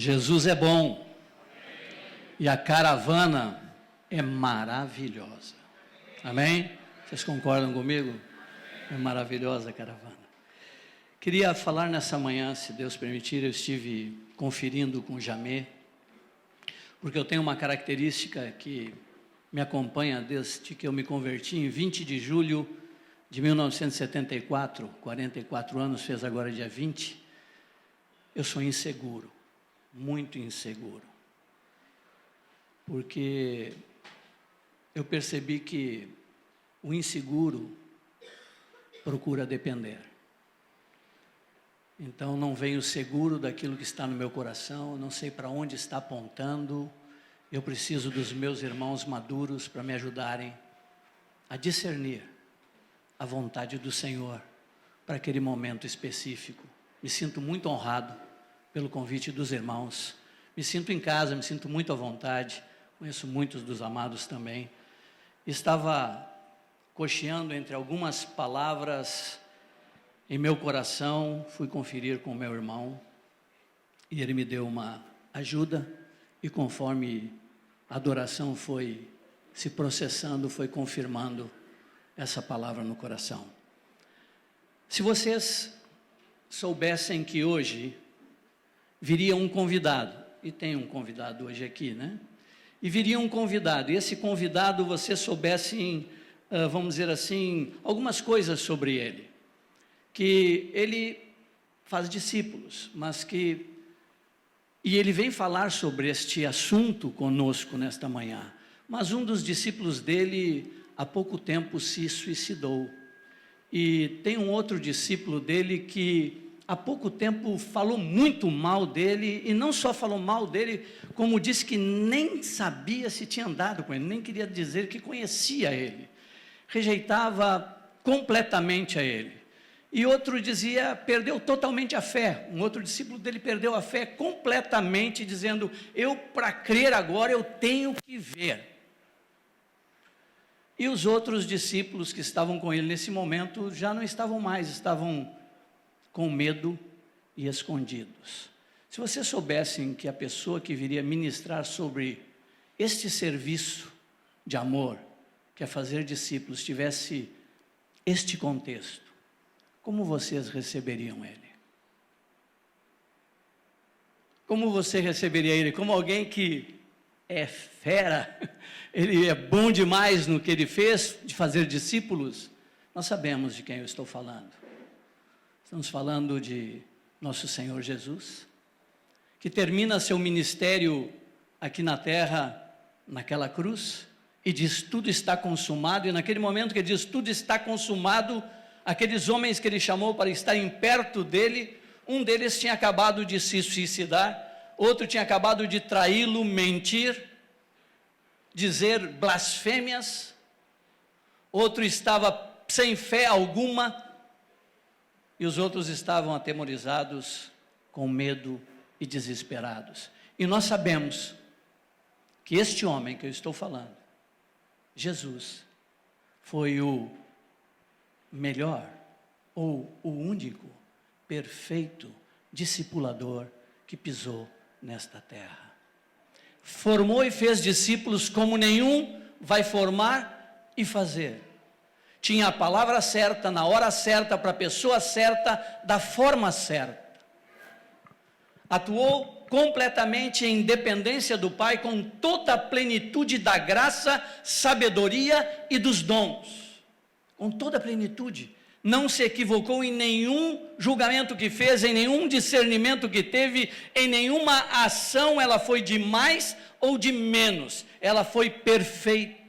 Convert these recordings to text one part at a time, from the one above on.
Jesus é bom e a caravana é maravilhosa. Amém? Vocês concordam comigo? É maravilhosa a caravana. Queria falar nessa manhã, se Deus permitir, eu estive conferindo com o Jamê, porque eu tenho uma característica que me acompanha desde que eu me converti em 20 de julho de 1974, 44 anos, fez agora dia 20, eu sou inseguro, muito inseguro, porque eu percebi que o inseguro procura depender. Então não venho seguro daquilo que está no meu coração, não sei para onde está apontando, eu preciso dos meus irmãos maduros para me ajudarem a discernir a vontade do Senhor para aquele momento específico. Me sinto muito honrado pelo convite dos irmãos, me sinto em casa, me sinto muito à vontade, conheço muitos dos amados também. Estava cocheando entre algumas palavras em meu coração, fui conferir com o meu irmão e ele me deu uma ajuda e conforme a adoração foi se processando, foi confirmando essa palavra no coração. Se vocês soubessem que hoje viria um convidado, e tem um convidado hoje aqui, né? E viria um convidado, e esse convidado vocês soubessem, vamos dizer assim, algumas coisas sobre ele, que ele faz discípulos, e ele vem falar sobre este assunto conosco nesta manhã, mas um dos discípulos dele há pouco tempo se suicidou, e tem um outro discípulo dele que há pouco tempo falou muito mal dele, e não só falou mal dele, como disse que nem sabia se tinha andado com ele, nem queria dizer que conhecia ele, rejeitava completamente a ele. E outro dizia, perdeu totalmente a fé, um outro discípulo dele perdeu a fé completamente, dizendo, para crer agora, eu tenho que ver. E os outros discípulos que estavam com ele nesse momento, já não estavam mais, estavam com medo e escondidos. Se vocês soubessem que a pessoa que viria ministrar sobre este serviço de amor, que é fazer discípulos, tivesse este contexto, como vocês receberiam ele? Como você receberia ele? Como alguém que é fera, ele é bom demais no que ele fez, de fazer discípulos? Nós sabemos de quem eu estou falando. Estamos falando de nosso Senhor Jesus, que termina seu ministério aqui na terra, naquela cruz, e diz, tudo está consumado, e naquele momento que ele diz, tudo está consumado, aqueles homens que ele chamou para estarem perto dele, um deles tinha acabado de se suicidar, outro tinha acabado de traí-lo, mentir, dizer blasfêmias, outro estava sem fé alguma, e os outros estavam atemorizados, com medo e desesperados. E nós sabemos que este homem que eu estou falando, Jesus, foi o melhor, ou o único, perfeito discipulador que pisou nesta terra. Formou e fez discípulos como nenhum vai formar e fazer. Tinha a palavra certa, na hora certa, para a pessoa certa, da forma certa. Atuou completamente em dependência do Pai, com toda a plenitude da graça, sabedoria e dos dons. Com toda a plenitude. Não se equivocou em nenhum julgamento que fez, em nenhum discernimento que teve, em nenhuma ação ela foi de mais ou de menos. Ela foi perfeita.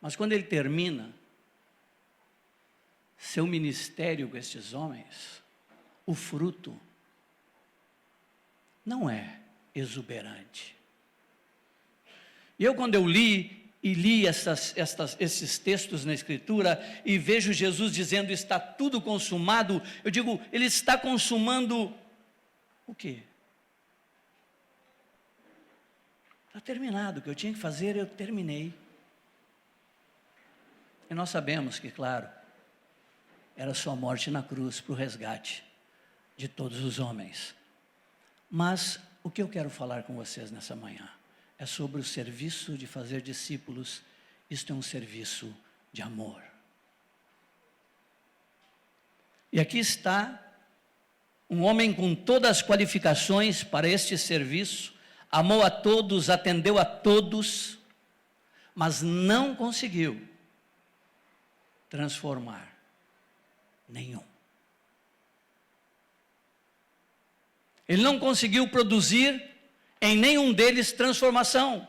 Mas quando ele termina seu ministério com estes homens, o fruto não é exuberante. E quando eu li esses textos na Escritura e vejo Jesus dizendo, está tudo consumado, eu digo, ele está consumando o quê? Está terminado, o que eu tinha que fazer, eu terminei. E nós sabemos que, claro, era sua morte na cruz para o resgate de todos os homens. Mas o que eu quero falar com vocês nessa manhã é sobre o serviço de fazer discípulos. Isto é um serviço de amor. E aqui está um homem com todas as qualificações para este serviço, amou a todos, atendeu a todos, mas não conseguiu transformar nenhum. Ele não conseguiu produzir em nenhum deles transformação.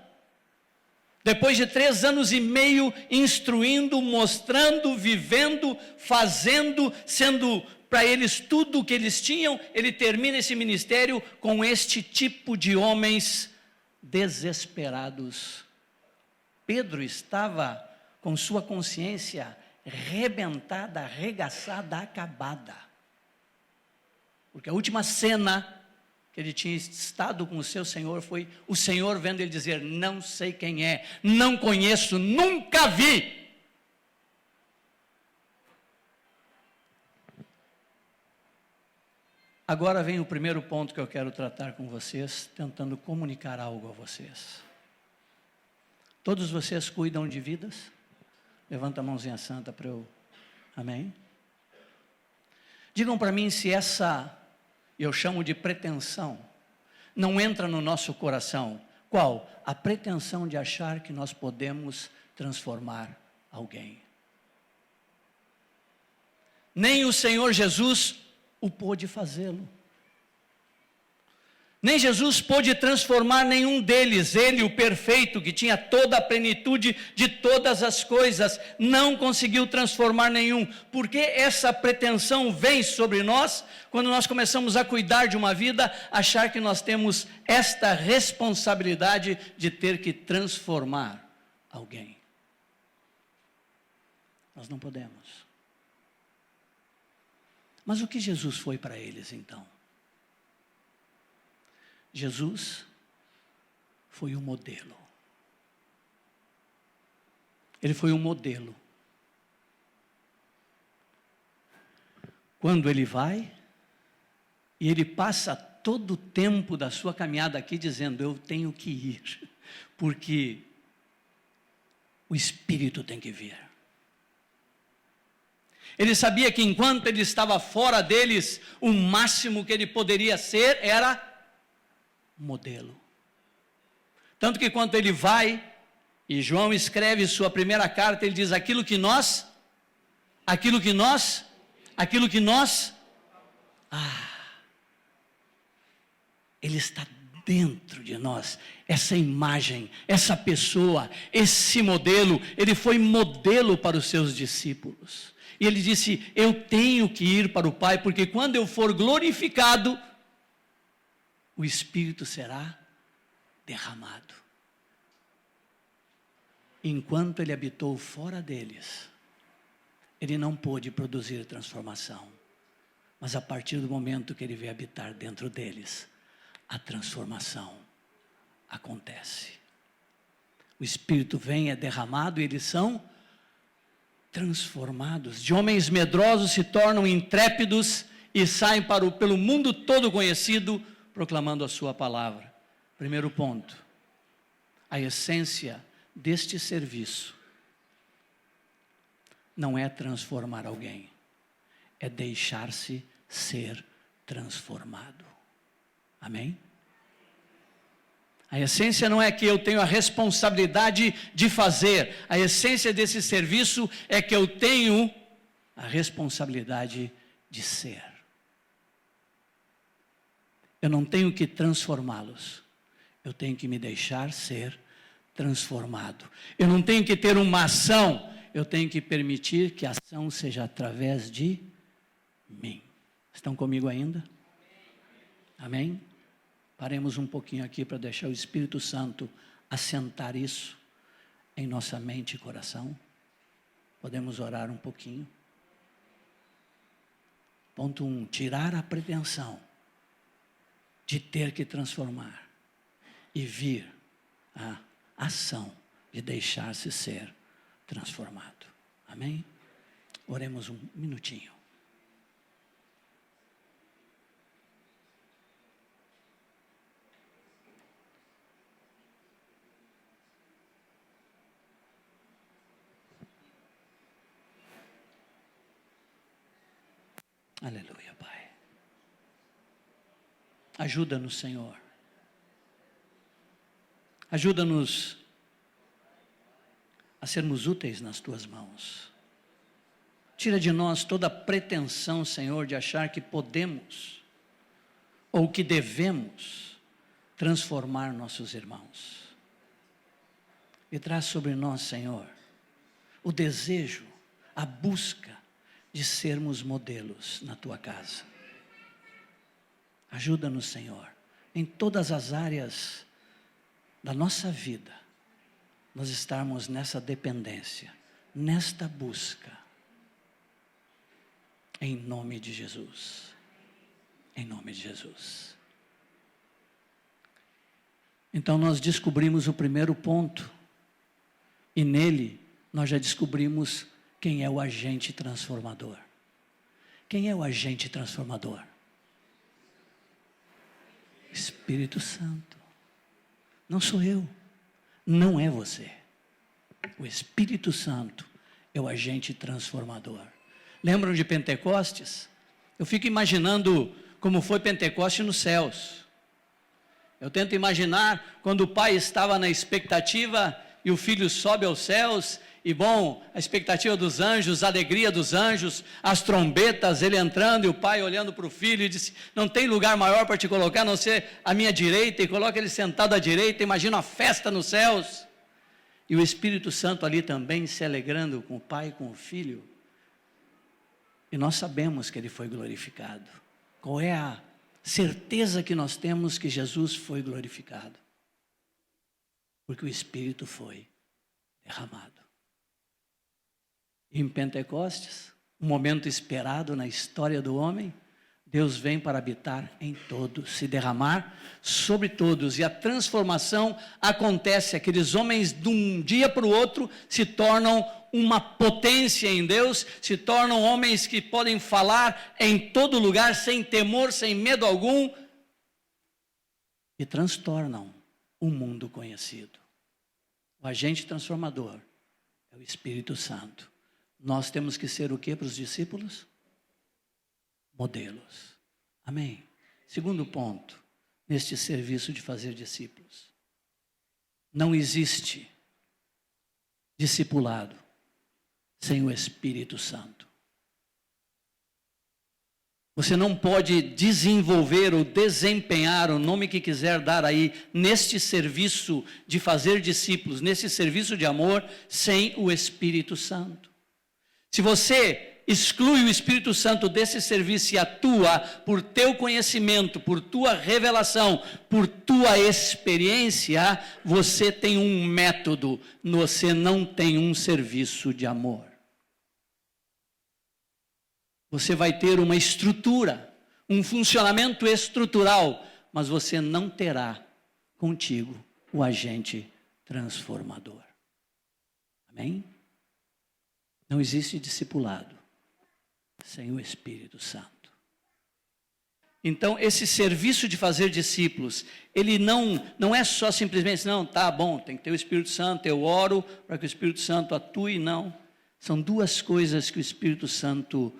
Depois de 3 anos e meio instruindo, mostrando, vivendo, fazendo, sendo para eles tudo o que eles tinham, ele termina esse ministério com este tipo de homens desesperados. Pedro estava com sua consciência rebentada, arregaçada, acabada. Porque a última cena que ele tinha estado com o seu Senhor foi o Senhor vendo ele dizer: não sei quem é, não conheço, nunca vi. Agora vem o primeiro ponto que eu quero tratar com vocês, tentando comunicar algo a vocês. Todos vocês cuidam de vidas? Levanta a mãozinha santa para eu... Amém? Digam para mim se essa, eu chamo de pretensão, não entra no nosso coração. Qual? A pretensão de achar que nós podemos transformar alguém. Nem o Senhor Jesus o pôde fazê-lo. Nem Jesus pôde transformar nenhum deles. Ele, o perfeito, que tinha toda a plenitude de todas as coisas, não conseguiu transformar nenhum. Porque essa pretensão vem sobre nós quando nós começamos a cuidar de uma vida, achar que nós temos esta responsabilidade de ter que transformar alguém. Nós não podemos. Mas o que Jesus foi para eles então? Jesus foi um modelo. Ele foi um modelo. Quando ele vai, e ele passa todo o tempo da sua caminhada aqui dizendo: eu tenho que ir, porque o Espírito tem que vir. Ele sabia que enquanto ele estava fora deles, o máximo que ele poderia ser era modelo. Tanto que quando ele vai, e João escreve sua primeira carta, ele diz: aquilo que nós, ele está dentro de nós, essa imagem, essa pessoa, esse modelo. Ele foi modelo para os seus discípulos. E ele disse: eu tenho que ir para o Pai, porque quando eu for glorificado, o Espírito será derramado. Enquanto ele habitou fora deles, ele não pôde produzir transformação. Mas a partir do momento que ele veio habitar dentro deles, a transformação acontece. O Espírito vem, é derramado, e eles são transformados. De homens medrosos se tornam intrépidos e saem pelo mundo todo conhecido, proclamando a sua palavra. Primeiro ponto, a essência deste serviço não é transformar alguém, é deixar-se ser transformado. Amém? A essência não é que eu tenho a responsabilidade de fazer, a essência desse serviço é que eu tenho a responsabilidade de ser. Eu não tenho que transformá-los, eu tenho que me deixar ser transformado. Eu não tenho que ter uma ação, eu tenho que permitir que a ação seja através de mim. Estão comigo ainda? Amém? Paremos um pouquinho aqui para deixar o Espírito Santo assentar isso em nossa mente e coração. Podemos orar um pouquinho. Ponto 1, tirar a pretensão de ter que transformar e vir a ação de deixar-se ser transformado. Amém? Oremos um minutinho. Aleluia, Pai. Ajuda-nos, Senhor. Ajuda-nos a sermos úteis nas Tuas mãos. Tira de nós toda a pretensão, Senhor, de achar que podemos ou que devemos transformar nossos irmãos. E traz sobre nós, Senhor, o desejo, a busca de sermos modelos na Tua casa. Ajuda-nos, Senhor, em todas as áreas da nossa vida, nós estarmos nessa dependência, nesta busca, em nome de Jesus. Em nome de Jesus. Então nós descobrimos o primeiro ponto, e nele nós já descobrimos quem é o agente transformador. Quem é o agente transformador? Espírito Santo. Não sou eu, não é você. O Espírito Santo é o agente transformador. Lembram de Pentecostes? Eu fico imaginando como foi Pentecostes nos céus. Eu tento imaginar quando o pai estava na expectativa e o filho sobe aos céus, e bom, a expectativa dos anjos, a alegria dos anjos, as trombetas, ele entrando e o pai olhando para o filho e disse: não tem lugar maior para te colocar a não ser à minha direita, e coloca ele sentado à direita. Imagina a festa nos céus, e o Espírito Santo ali também se alegrando com o pai e com o filho, e nós sabemos que ele foi glorificado. Qual é a certeza que nós temos que Jesus foi glorificado? Porque o Espírito foi derramado. Em Pentecostes, um momento esperado na história do homem, Deus vem para habitar em todos, se derramar sobre todos, e a transformação acontece. Aqueles homens de um dia para o outro se tornam uma potência em Deus, se tornam homens que podem falar em todo lugar, sem temor, sem medo algum, e transtornam o mundo conhecido. O agente transformador é o Espírito Santo. Nós temos que ser o que para os discípulos? Modelos. Amém? Segundo ponto, neste serviço de fazer discípulos. Não existe discipulado sem o Espírito Santo. Você não pode desenvolver ou desempenhar o nome que quiser dar aí, neste serviço de fazer discípulos, nesse serviço de amor, sem o Espírito Santo. Se você exclui o Espírito Santo desse serviço e atua por teu conhecimento, por tua revelação, por tua experiência, você tem um método, você não tem um serviço de amor. Você vai ter uma estrutura, um funcionamento estrutural, mas você não terá contigo o agente transformador. Amém? Não existe discipulado sem o Espírito Santo. Então, esse serviço de fazer discípulos, ele não é só simplesmente, não, tá bom, tem que ter o Espírito Santo, eu oro para que o Espírito Santo atue, não. São duas coisas que o Espírito Santo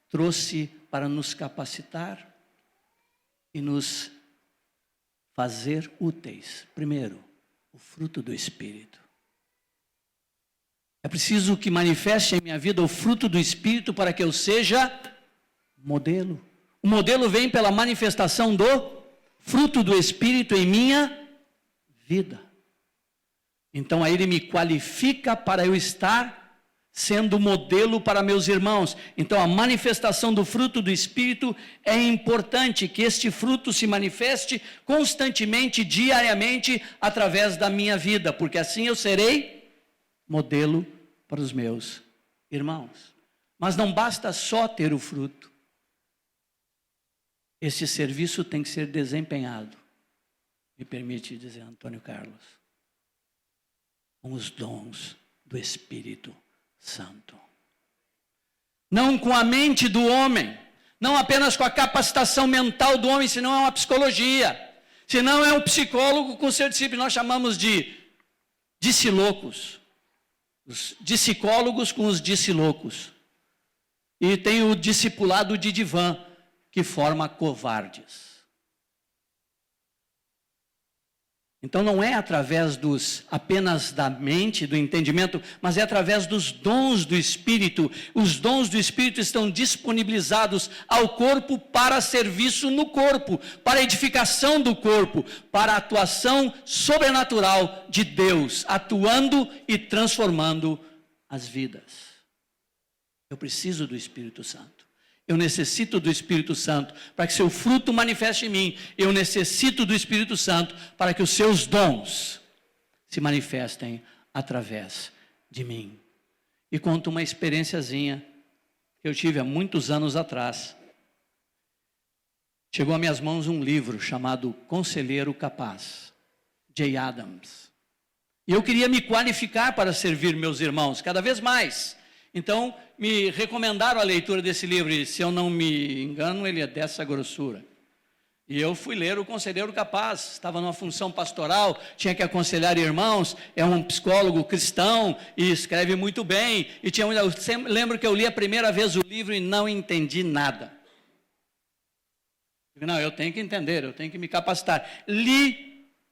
trouxe para nos capacitar e nos fazer úteis. Primeiro, o fruto do Espírito. É preciso que manifeste em minha vida o fruto do Espírito para que eu seja modelo. O modelo vem pela manifestação do fruto do Espírito em minha vida. Então aí ele me qualifica para eu estar sendo modelo para meus irmãos. Então a manifestação do fruto do Espírito é importante, que este fruto se manifeste constantemente, diariamente, através da minha vida, porque assim eu serei modelo para os meus irmãos. Mas não basta só ter o fruto. Este serviço tem que ser desempenhado, me permite dizer, Antônio Carlos, com os dons do Espírito Santo. Não com a mente do homem, não apenas com a capacitação mental do homem, senão é uma psicologia, senão é um psicólogo com seu discípulo. Nós chamamos de discilocos, os psicólogos com os discilocos. E tem o discipulado de divã, que forma covardes. Então não é através apenas da mente, do entendimento, mas é através dos dons do Espírito. Os dons do Espírito estão disponibilizados ao corpo para serviço no corpo, para edificação do corpo, para a atuação sobrenatural de Deus, atuando e transformando as vidas. Eu preciso do Espírito Santo. Eu necessito do Espírito Santo para que seu fruto manifeste em mim. Eu necessito do Espírito Santo para que os seus dons se manifestem através de mim. E conto uma experiênciazinha que eu tive há muitos anos atrás. Chegou a minhas mãos um livro chamado Conselheiro Capaz, Jay Adams. E eu queria me qualificar para servir meus irmãos cada vez mais. Então, me recomendaram a leitura desse livro, e se eu não me engano, ele é dessa grossura. E eu fui ler o Conselheiro Capaz, estava numa função pastoral, tinha que aconselhar irmãos, é um psicólogo cristão, e escreve muito bem. Eu sempre lembro que eu li a primeira vez o livro e não entendi nada. Não, eu tenho que entender, eu tenho que me capacitar.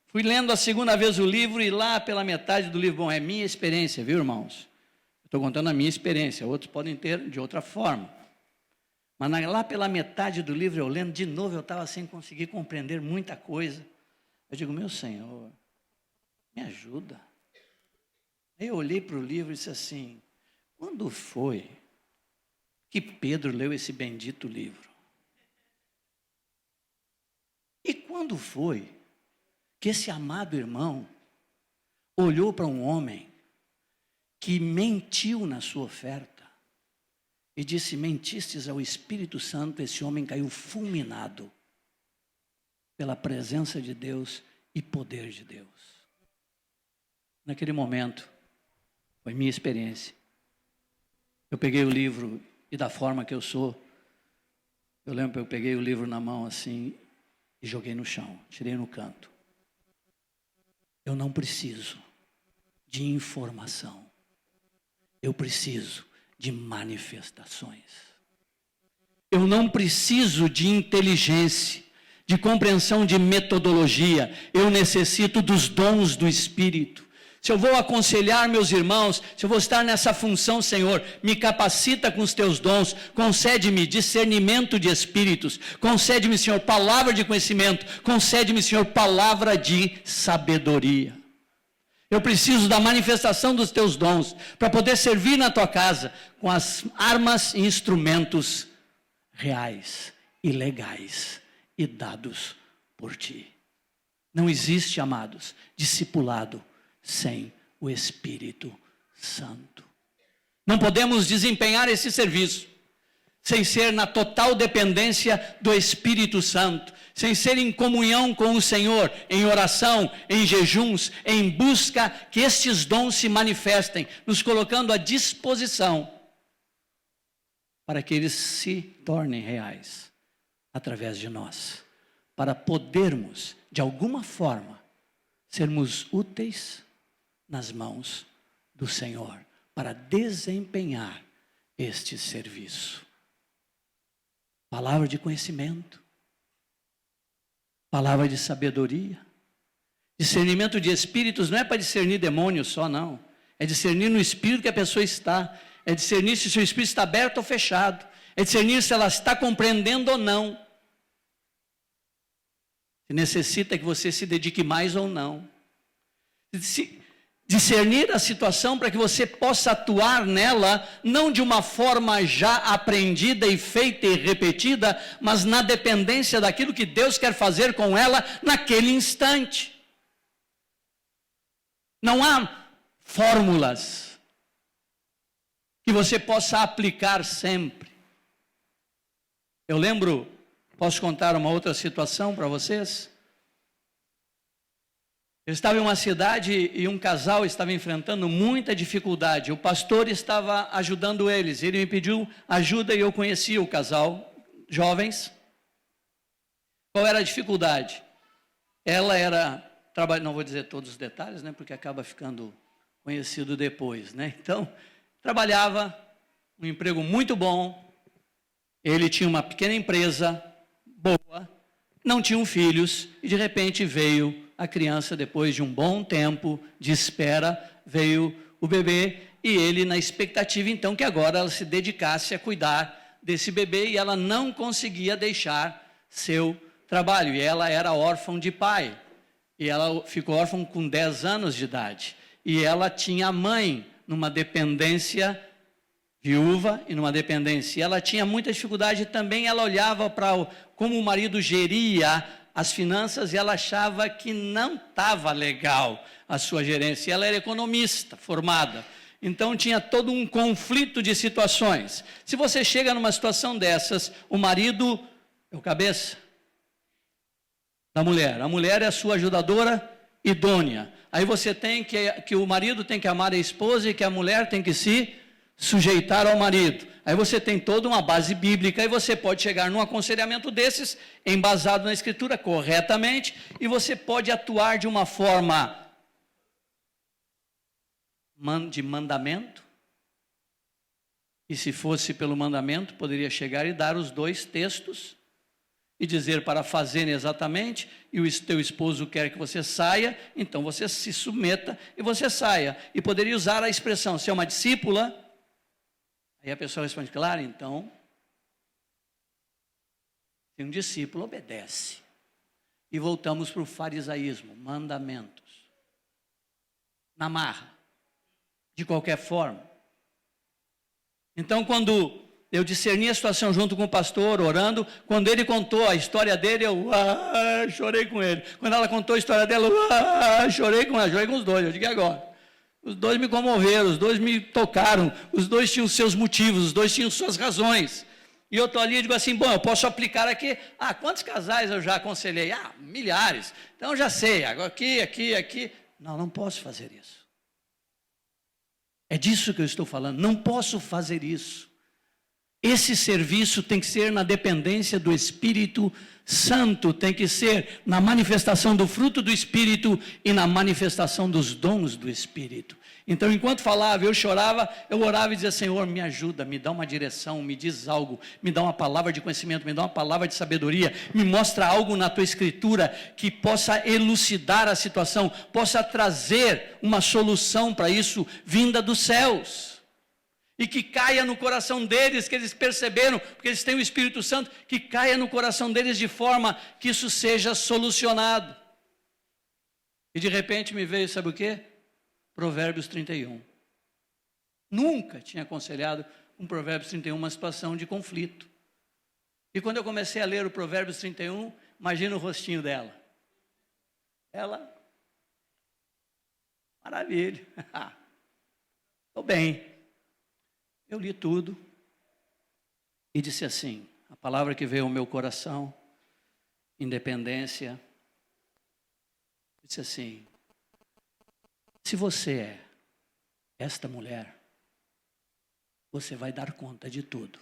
Fui lendo a segunda vez o livro, e lá pela metade do livro, bom, é minha experiência, viu, irmãos? Estou contando a minha experiência, outros podem ter de outra forma. Mas lá pela metade do livro, eu lendo de novo, eu estava sem conseguir compreender muita coisa. Eu digo, meu Senhor, me ajuda. Aí eu olhei para o livro e disse assim, quando foi que Pedro leu esse bendito livro? E quando foi que esse amado irmão olhou para um homem que mentiu na sua oferta e disse, mentistes ao Espírito Santo, esse homem caiu fulminado pela presença de Deus e poder de Deus. Naquele momento, foi minha experiência. Eu peguei o livro e da forma que eu sou, eu lembro que eu peguei o livro na mão assim e joguei no chão, tirei no canto. Eu não preciso de informação. Eu preciso de manifestações. Eu não preciso de inteligência, de compreensão de metodologia. Eu necessito dos dons do Espírito. Se eu vou aconselhar meus irmãos, se eu vou estar nessa função, Senhor, me capacita com os teus dons, concede-me discernimento de espíritos, concede-me, Senhor, palavra de conhecimento, concede-me, Senhor, palavra de sabedoria. Eu preciso da manifestação dos teus dons para poder servir na tua casa com as armas e instrumentos reais e legais e dados por ti. Não existe, amados, discipulado sem o Espírito Santo. Não podemos desempenhar esse serviço sem ser na total dependência do Espírito Santo, sem ser em comunhão com o Senhor, em oração, em jejuns, em busca que estes dons se manifestem, nos colocando à disposição para que eles se tornem reais através de nós, para podermos, de alguma forma, sermos úteis nas mãos do Senhor, para desempenhar este serviço. Palavra de conhecimento, palavra de sabedoria, discernimento de espíritos. Não é para discernir demônios só, não. É discernir no espírito que a pessoa está. É discernir se o seu espírito está aberto ou fechado. É discernir se ela está compreendendo ou não. Se necessita que você se dedique mais ou não. Discernir a situação para que você possa atuar nela, não de uma forma já aprendida e feita e repetida, mas na dependência daquilo que Deus quer fazer com ela naquele instante. Não há fórmulas que você possa aplicar sempre. Eu lembro, posso contar uma outra situação para vocês? Eu estava em uma cidade e um casal estava enfrentando muita dificuldade. O pastor estava ajudando eles. Ele me pediu ajuda e eu conhecia o casal, jovens. Qual era a dificuldade? Ela era, não vou dizer todos os detalhes, né, porque acaba ficando conhecido depois, né? Então, trabalhava, um emprego muito bom, Ele tinha uma pequena empresa boa, não tinham filhos, e de repente veio a criança, depois de um bom tempo de espera, veio o bebê, e ele na expectativa então que agora ela se dedicasse a cuidar desse bebê, e ela não conseguia deixar seu trabalho, e ela era órfã de pai, e ela ficou órfã com 10 anos de idade, e ela tinha a mãe numa dependência, viúva e numa dependência, e ela tinha muita dificuldade também, ela olhava para como o marido geria as finanças, e ela achava que não estava legal a sua gerência, ela era economista formada, então tinha todo um conflito de situações. Se você chega numa situação dessas, o marido é o cabeça da mulher, a mulher é a sua ajudadora idônea, aí você tem que o marido tem que amar a esposa, e que a mulher tem que se sujeitar ao marido. Aí você tem toda uma base bíblica, e você pode chegar num aconselhamento desses, embasado na Escritura corretamente, e você pode atuar de uma forma de mandamento, e se fosse pelo mandamento, poderia chegar e dar os 2 textos, e dizer para fazerem exatamente, e o teu esposo quer que você saia, então você se submeta e você saia. E poderia usar a expressão, se é uma discípula, aí a pessoa responde, claro, então, se um discípulo obedece. E voltamos para o farisaísmo, mandamentos. Na marra, de qualquer forma. Então, quando eu discerni a situação junto com o pastor, orando, quando ele contou a história dele, eu chorei com ele. Quando ela contou a história dela, eu chorei com ela, chorei com os 2, eu digo agora. Os 2 me comoveram, os 2 me tocaram, os 2 tinham seus motivos, os 2 tinham suas razões. E eu estou ali e digo assim, bom, eu posso aplicar aqui, quantos casais eu já aconselhei? Milhares. Então eu já sei, agora aqui. Não posso fazer isso. É disso que eu estou falando, não posso fazer isso. Esse serviço tem que ser na dependência do Espírito Santo, tem que ser na manifestação do fruto do Espírito e na manifestação dos dons do Espírito. Então, enquanto falava, eu chorava, eu orava e dizia, Senhor, me ajuda, me dá uma direção, me diz algo, me dá uma palavra de conhecimento, me dá uma palavra de sabedoria, me mostra algo na tua Escritura que possa elucidar a situação, possa trazer uma solução para isso, vinda dos céus. E que caia no coração deles, que eles perceberam, porque eles têm o Espírito Santo, que caia no coração deles de forma que isso seja solucionado. E de repente me veio, sabe o quê? Provérbios 31. Nunca tinha aconselhado com Provérbios 31 uma situação de conflito. E quando eu comecei a ler o Provérbios 31, imagina o rostinho dela. Ela, maravilha, estou bem. Eu li tudo e disse assim, a palavra que veio ao meu coração, independência, disse assim, se você é esta mulher, você vai dar conta de tudo.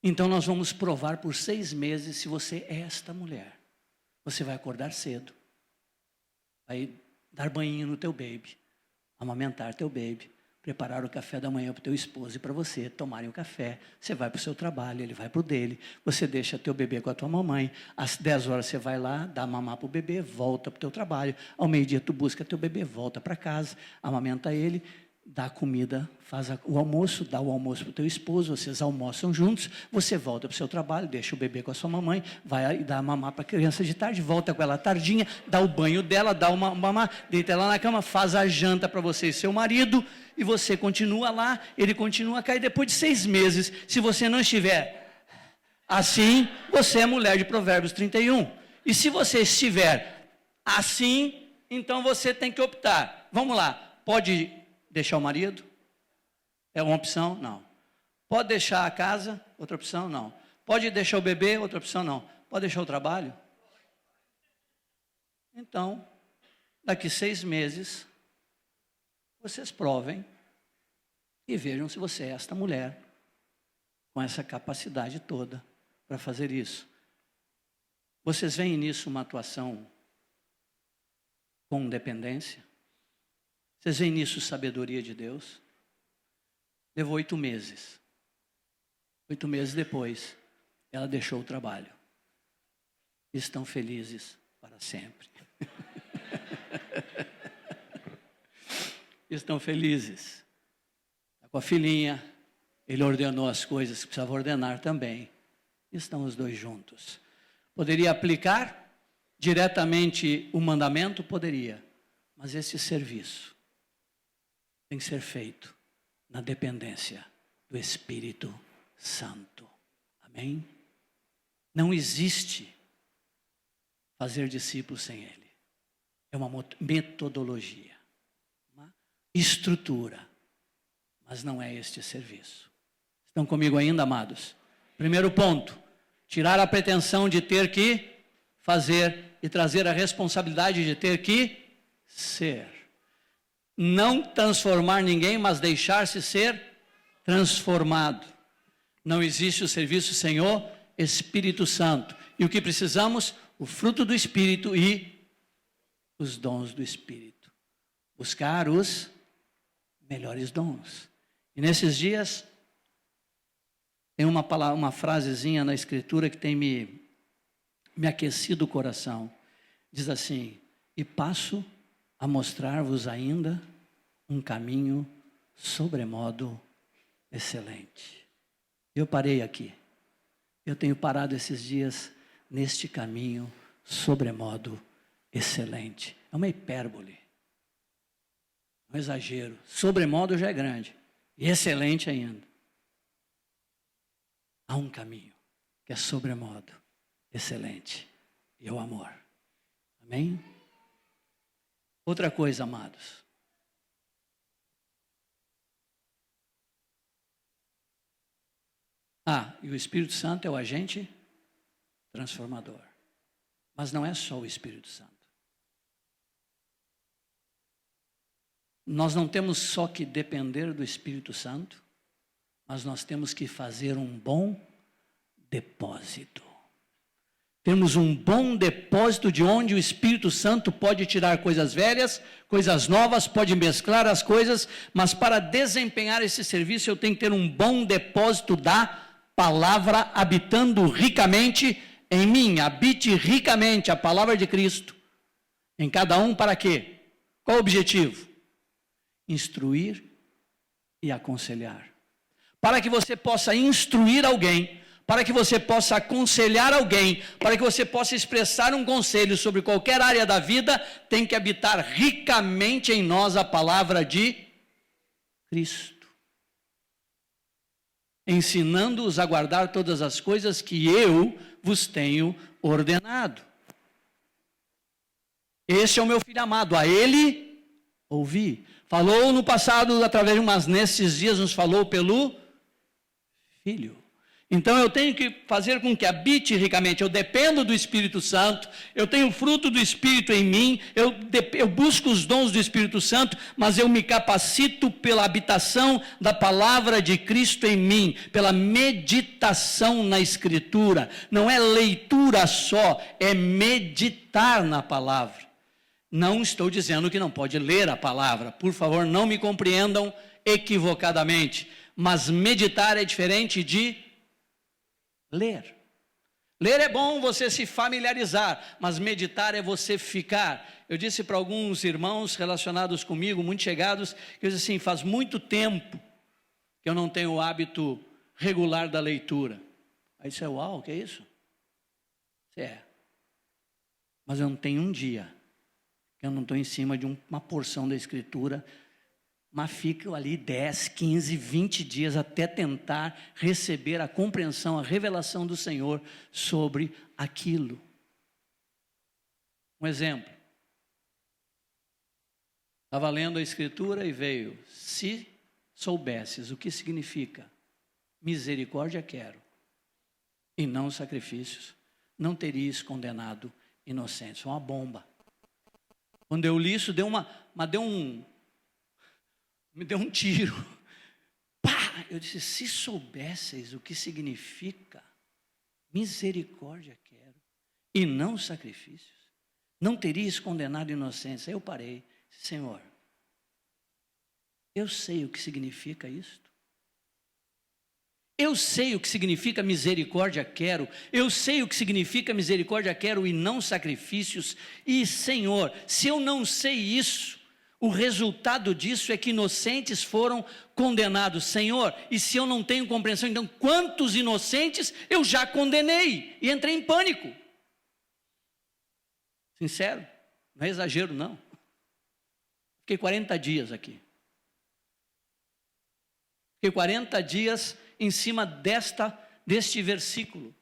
Então nós vamos provar por 6 meses se você é esta mulher. Você vai acordar cedo, vai dar banho no teu baby, amamentar teu baby, preparar o café da manhã para o teu esposo e para você tomarem o café, você vai para o seu trabalho, ele vai para o dele, você deixa teu bebê com a tua mamãe, às 10 horas você vai lá, dá mamar para o bebê, volta para o teu trabalho, ao meio-dia tu busca teu bebê, volta para casa, amamenta ele, dá comida, faz o almoço, dá o almoço para o teu esposo, vocês almoçam juntos, você volta para o seu trabalho, deixa o bebê com a sua mamãe, vai dar mamar para a criança de tarde, volta com ela tardinha, dá o banho dela, dá uma mamar, deita ela na cama, faz a janta para você e seu marido, e você continua lá, ele continua a cair. Depois de 6 meses, se você não estiver assim, você é mulher de Provérbios 31. E se você estiver assim, então você tem que optar. Vamos lá, pode deixar o marido? É uma opção? Não. Pode deixar a casa? Outra opção? Não. Pode deixar o bebê? Outra opção? Não. Pode deixar o trabalho? Então, daqui 6 meses, vocês provem e vejam se você é esta mulher com essa capacidade toda para fazer isso. Vocês veem nisso uma atuação com dependência? Vocês veem nisso sabedoria de Deus? Levou 8 meses. 8 meses depois, ela deixou o trabalho. Estão felizes para sempre. Estão felizes. Está com a filhinha, ele ordenou as coisas que precisava ordenar também. Estão os dois juntos. Poderia aplicar diretamente o mandamento? Poderia. Mas esse serviço tem que ser feito na dependência do Espírito Santo. Amém? Não existe fazer discípulos sem Ele. É uma metodologia, uma estrutura, mas não é este serviço. Estão comigo ainda, amados? Primeiro ponto, tirar a pretensão de ter que fazer e trazer a responsabilidade de ter que ser. Não transformar ninguém, mas deixar-se ser transformado. Não existe o serviço sem o Espírito Santo. E o que precisamos? O fruto do Espírito e os dons do Espírito. Buscar os melhores dons. E nesses dias, tem uma frasezinha na Escritura que tem me aquecido o coração. Diz assim: e passo a mostrar-vos ainda um caminho sobremodo excelente. Eu parei aqui. Eu tenho parado esses dias neste caminho sobremodo excelente. É uma hipérbole, um exagero. Sobremodo já é grande, e excelente ainda. Há um caminho que é sobremodo excelente, e é o amor. Amém? Outra coisa, amados. E o Espírito Santo é o agente transformador. Mas não é só o Espírito Santo. Nós não temos só que depender do Espírito Santo, mas nós temos que fazer um bom depósito. Temos um bom depósito de onde o Espírito Santo pode tirar coisas velhas, coisas novas, pode mesclar as coisas, mas para desempenhar esse serviço eu tenho que ter um bom depósito da palavra habitando ricamente em mim. Habite ricamente a palavra de Cristo em cada um. Para quê? Qual o objetivo? Instruir e aconselhar. Para que você possa instruir alguém, para que você possa aconselhar alguém, para que você possa expressar um conselho sobre qualquer área da vida, tem que habitar ricamente em nós a palavra de Cristo. Ensinando-os a guardar todas as coisas que eu vos tenho ordenado. Este é o meu filho amado, a ele ouvi. Falou no passado através de mas nesses dias nos falou pelo Filho. Então eu tenho que fazer com que habite ricamente. Eu dependo do Espírito Santo, eu tenho o fruto do Espírito em mim, eu busco os dons do Espírito Santo, mas eu me capacito pela habitação da palavra de Cristo em mim, pela meditação na Escritura. Não é leitura só, é meditar na palavra. Não estou dizendo que não pode ler a palavra, por favor, não me compreendam equivocadamente, mas meditar é diferente de ler. Ler é bom você se familiarizar, mas meditar é você ficar. Eu disse para alguns irmãos relacionados comigo, muito chegados, que eu disse assim, faz muito tempo que eu não tenho o hábito regular da leitura. Aí disse, uau, o que é isso? Mas eu não tenho um dia que eu não estou em cima de uma porção da Escritura, mas fico ali 10, 15, 20 dias até tentar receber a compreensão, a revelação do Senhor sobre aquilo. Um exemplo. Estava lendo a Escritura e veio, se soubesses o que significa misericórdia quero, e não sacrifícios, não terias condenado inocentes. Uma bomba. Quando eu li isso, me deu um tiro. Pá! Eu disse, se soubesseis o que significa misericórdia quero e não sacrifícios, não terias condenado inocentes. Aí eu parei, Senhor, eu sei o que significa isto. Eu sei o que significa misericórdia quero, eu sei o que significa misericórdia quero e não sacrifícios. E Senhor, se eu não sei isso, o resultado disso é que inocentes foram condenados. Senhor, e se eu não tenho compreensão, então quantos inocentes eu já condenei? E entrei em pânico. Sincero, não é exagero não. Fiquei 40 dias aqui. Fiquei 40 dias em cima deste versículo,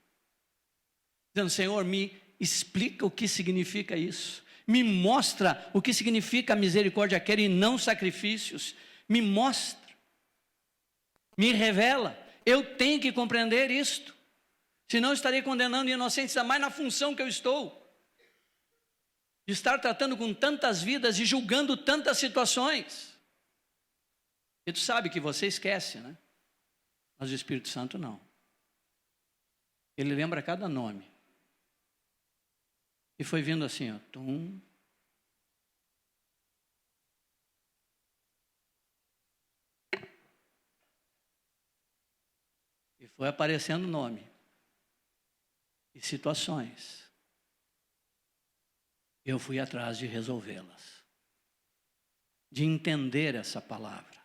dizendo: Senhor, me explica o que significa isso, me mostra o que significa misericórdia quero e não sacrifícios, me mostra, me revela, eu tenho que compreender isto, senão estarei condenando inocentes, ainda mais na função que eu estou, de estar tratando com tantas vidas e julgando tantas situações. E tu sabe que você esquece, né? Mas o Espírito Santo não. Ele lembra cada nome. E foi vindo assim, ó. Tum. E foi aparecendo nome. E situações. Eu fui atrás de resolvê-las. De entender essa palavra.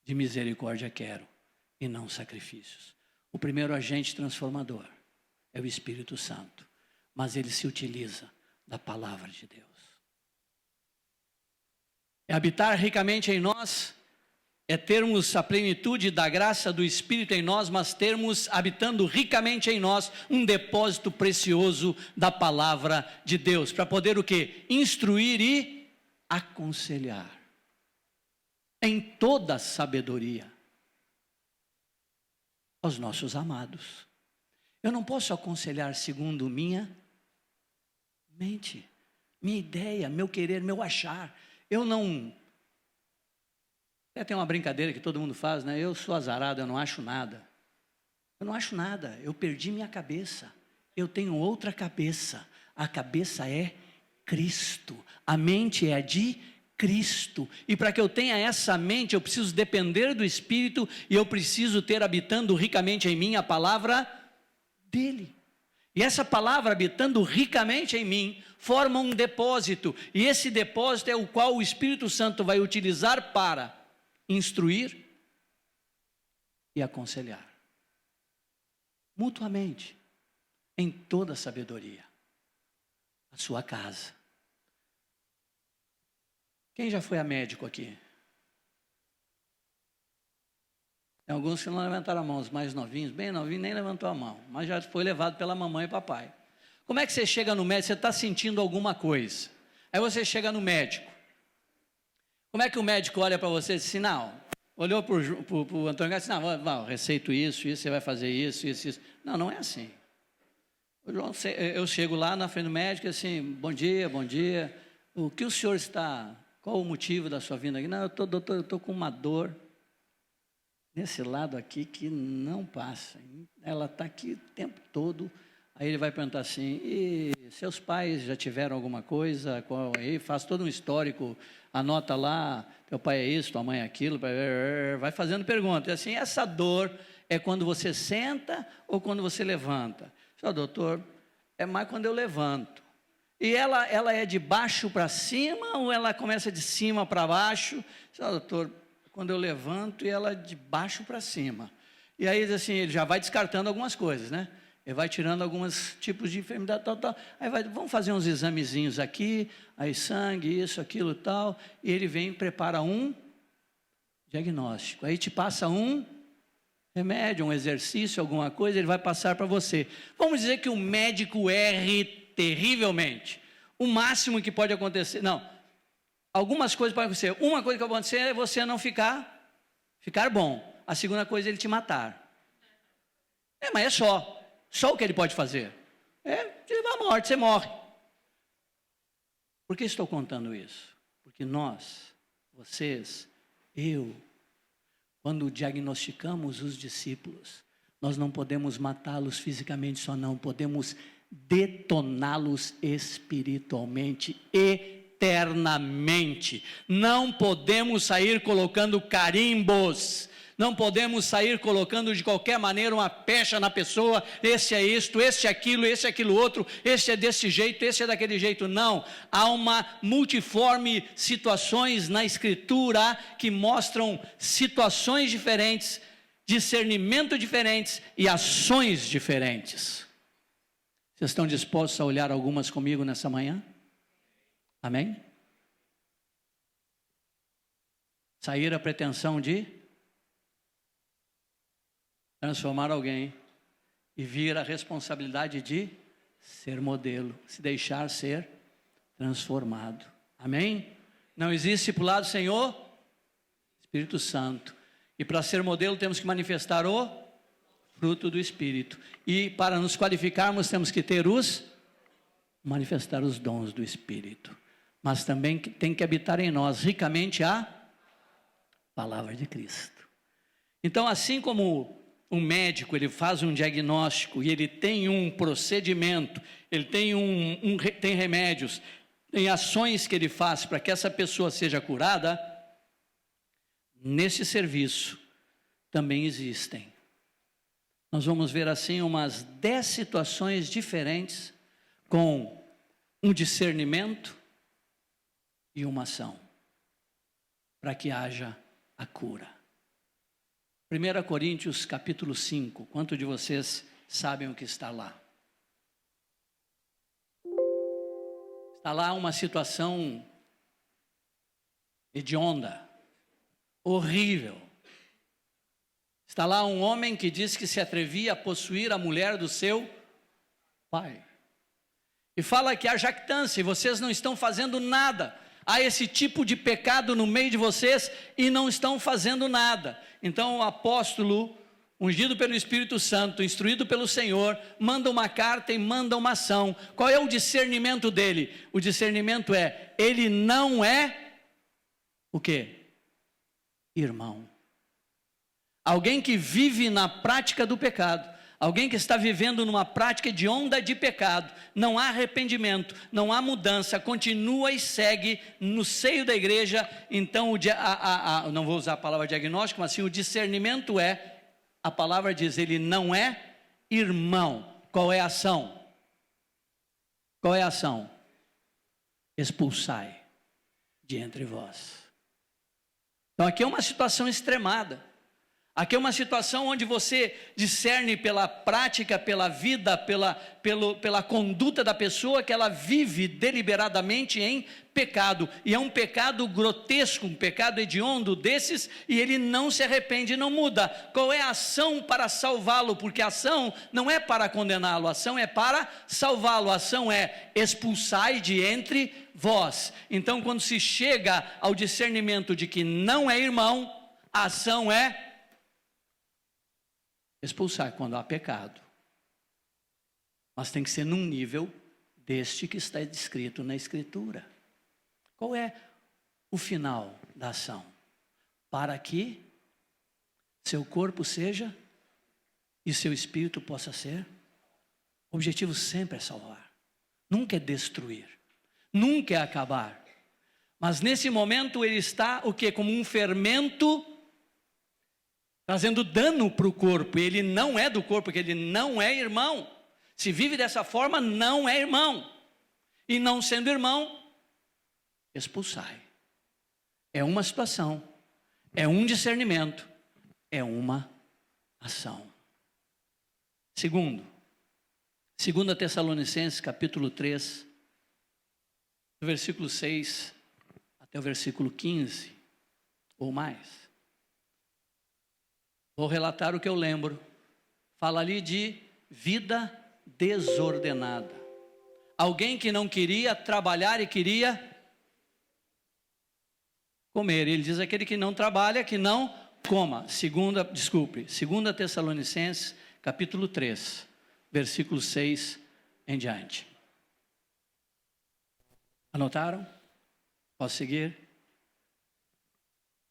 De misericórdia quero e não sacrifícios. O primeiro agente transformador é o Espírito Santo, mas ele se utiliza da palavra de Deus. É habitar ricamente em nós, é termos a plenitude da graça do Espírito em nós, mas termos, habitando ricamente em nós, um depósito precioso da palavra de Deus, para poder o quê? Instruir e aconselhar, em toda sabedoria, aos nossos amados. Eu não posso aconselhar segundo minha mente, minha ideia, meu querer, meu achar. Eu não... Tem uma brincadeira que todo mundo faz, né? Eu sou azarado, eu não acho nada. Eu não acho nada, eu perdi minha cabeça. Eu tenho outra cabeça. A cabeça é Cristo. A mente é de Cristo, e para que eu tenha essa mente, eu preciso depender do Espírito, e eu preciso ter habitando ricamente em mim a palavra dele, e essa palavra habitando ricamente em mim, forma um depósito, e esse depósito é o qual o Espírito Santo vai utilizar para instruir e aconselhar, mutuamente, em toda sabedoria, a sua casa. Quem já foi a médico aqui? Tem alguns que não levantaram a mão, os mais novinhos, bem novinhos, nem levantou a mão, mas já foi levado pela mamãe e papai. Como é que você chega no médico? Você está sentindo alguma coisa, aí você chega no médico. Como é que o médico olha para você e diz assim, não, olhou para o Antônio e disse, não, receito isso, você vai fazer isso. Não, não é assim. Eu chego lá na frente do médico assim, bom dia, o que o senhor está... Qual o motivo da sua vinda aqui? Não, doutor, eu estou com uma dor nesse lado aqui que não passa. Ela está aqui o tempo todo. Aí ele vai perguntar assim, e seus pais já tiveram alguma coisa? Aí faz todo um histórico, anota lá, teu pai é isso, tua mãe é aquilo, vai fazendo perguntas. E assim, essa dor é quando você senta ou quando você levanta? Só, doutor, é mais quando eu levanto. E ela é de baixo para cima ou ela começa de cima para baixo? Doutor, quando eu levanto e ela de baixo para cima. E aí, assim, ele já vai descartando algumas coisas, né? Ele vai tirando alguns tipos de enfermidade, tal. Aí vamos fazer uns examezinhos aqui, aí sangue, isso, aquilo, tal. E ele vem e prepara um diagnóstico. Aí te passa um remédio, um exercício, alguma coisa, ele vai passar para você. Vamos dizer que o médico erre terrivelmente. O máximo que pode acontecer, não, algumas coisas podem acontecer. Uma coisa que pode acontecer é você não ficar bom. A segunda coisa é ele te matar. Mas é só o que ele pode fazer. Te levar à morte, você morre. Por que estou contando isso? Porque nós, vocês, eu, quando diagnosticamos os discípulos, nós não podemos matá-los fisicamente só, não podemos detoná-los espiritualmente, eternamente. Não podemos sair colocando carimbos Não podemos sair colocando de qualquer maneira uma pecha na pessoa, esse é isto, esse é aquilo, esse é aquilo outro, esse é desse jeito, esse é daquele jeito. Não, há uma multiforme situações na Escritura que mostram situações diferentes, discernimento diferentes e ações diferentes. Vocês estão dispostos a olhar algumas comigo nessa manhã? Amém? Sair a pretensão de transformar alguém e vir a responsabilidade de ser modelo, se deixar ser transformado. Amém? Não existe para o lado Senhor, Espírito Santo. E para ser modelo temos que manifestar o fruto do Espírito. E para nos qualificarmos temos que ter manifestar os dons do Espírito. Mas também tem que habitar em nós ricamente a palavra de Cristo. Então, assim como um médico, ele faz um diagnóstico e ele tem um procedimento, ele tem tem remédios, tem ações que ele faz para que essa pessoa seja curada, nesse serviço também existem. Nós vamos ver assim umas 10 situações diferentes com um discernimento e uma ação, para que haja a cura. 1 Coríntios capítulo 5, quantos de vocês sabem o que está lá? Está lá uma situação hedionda, horrível. Está lá um homem que diz que se atrevia a possuir a mulher do seu pai. E fala que há jactância, e vocês não estão fazendo nada. Há esse tipo de pecado no meio de vocês e não estão fazendo nada. Então o apóstolo, ungido pelo Espírito Santo, instruído pelo Senhor, manda uma carta e manda uma ação. Qual é o discernimento dele? O discernimento é, ele não é o quê? Irmão. Alguém que vive na prática do pecado. Alguém que está vivendo numa prática de onda de pecado, não há arrependimento, não há mudança, continua e segue no seio da igreja. Então, não vou usar a palavra diagnóstico, mas sim o discernimento a palavra diz, ele não é irmão. Qual é a ação? Qual é a ação? Expulsai de entre vós. Então aqui é uma situação extremada. Aqui é uma situação onde você discerne pela prática, pela vida, pela conduta da pessoa que ela vive deliberadamente em pecado. E é um pecado grotesco, um pecado hediondo desses, e ele não se arrepende e não muda. Qual é a ação para salvá-lo? Porque a ação não é para condená-lo, a ação é para salvá-lo. A ação é expulsai de entre vós. Então, quando se chega ao discernimento de que não é irmão, a ação é expulsar quando há pecado, mas tem que ser num nível deste que está descrito na Escritura. Qual é o final da ação? Para que seu corpo seja e seu espírito possa ser. O objetivo sempre é salvar, nunca é destruir, nunca é acabar. Mas nesse momento ele está o quê? Como um fermento trazendo dano para o corpo. Ele não é do corpo, porque ele não é irmão. Se vive dessa forma, não é irmão. E não sendo irmão, expulsai. É uma situação, é um discernimento, é uma ação. Segundo, 2 Tessalonicenses capítulo 3, do versículo 6 até o versículo 15, ou mais. Vou relatar o que eu lembro. Fala ali de vida desordenada. Alguém que não queria trabalhar e queria comer. Ele diz, aquele que não trabalha, que não coma. 2 Tessalonicenses, capítulo 3, versículo 6 em diante. Anotaram? Posso seguir?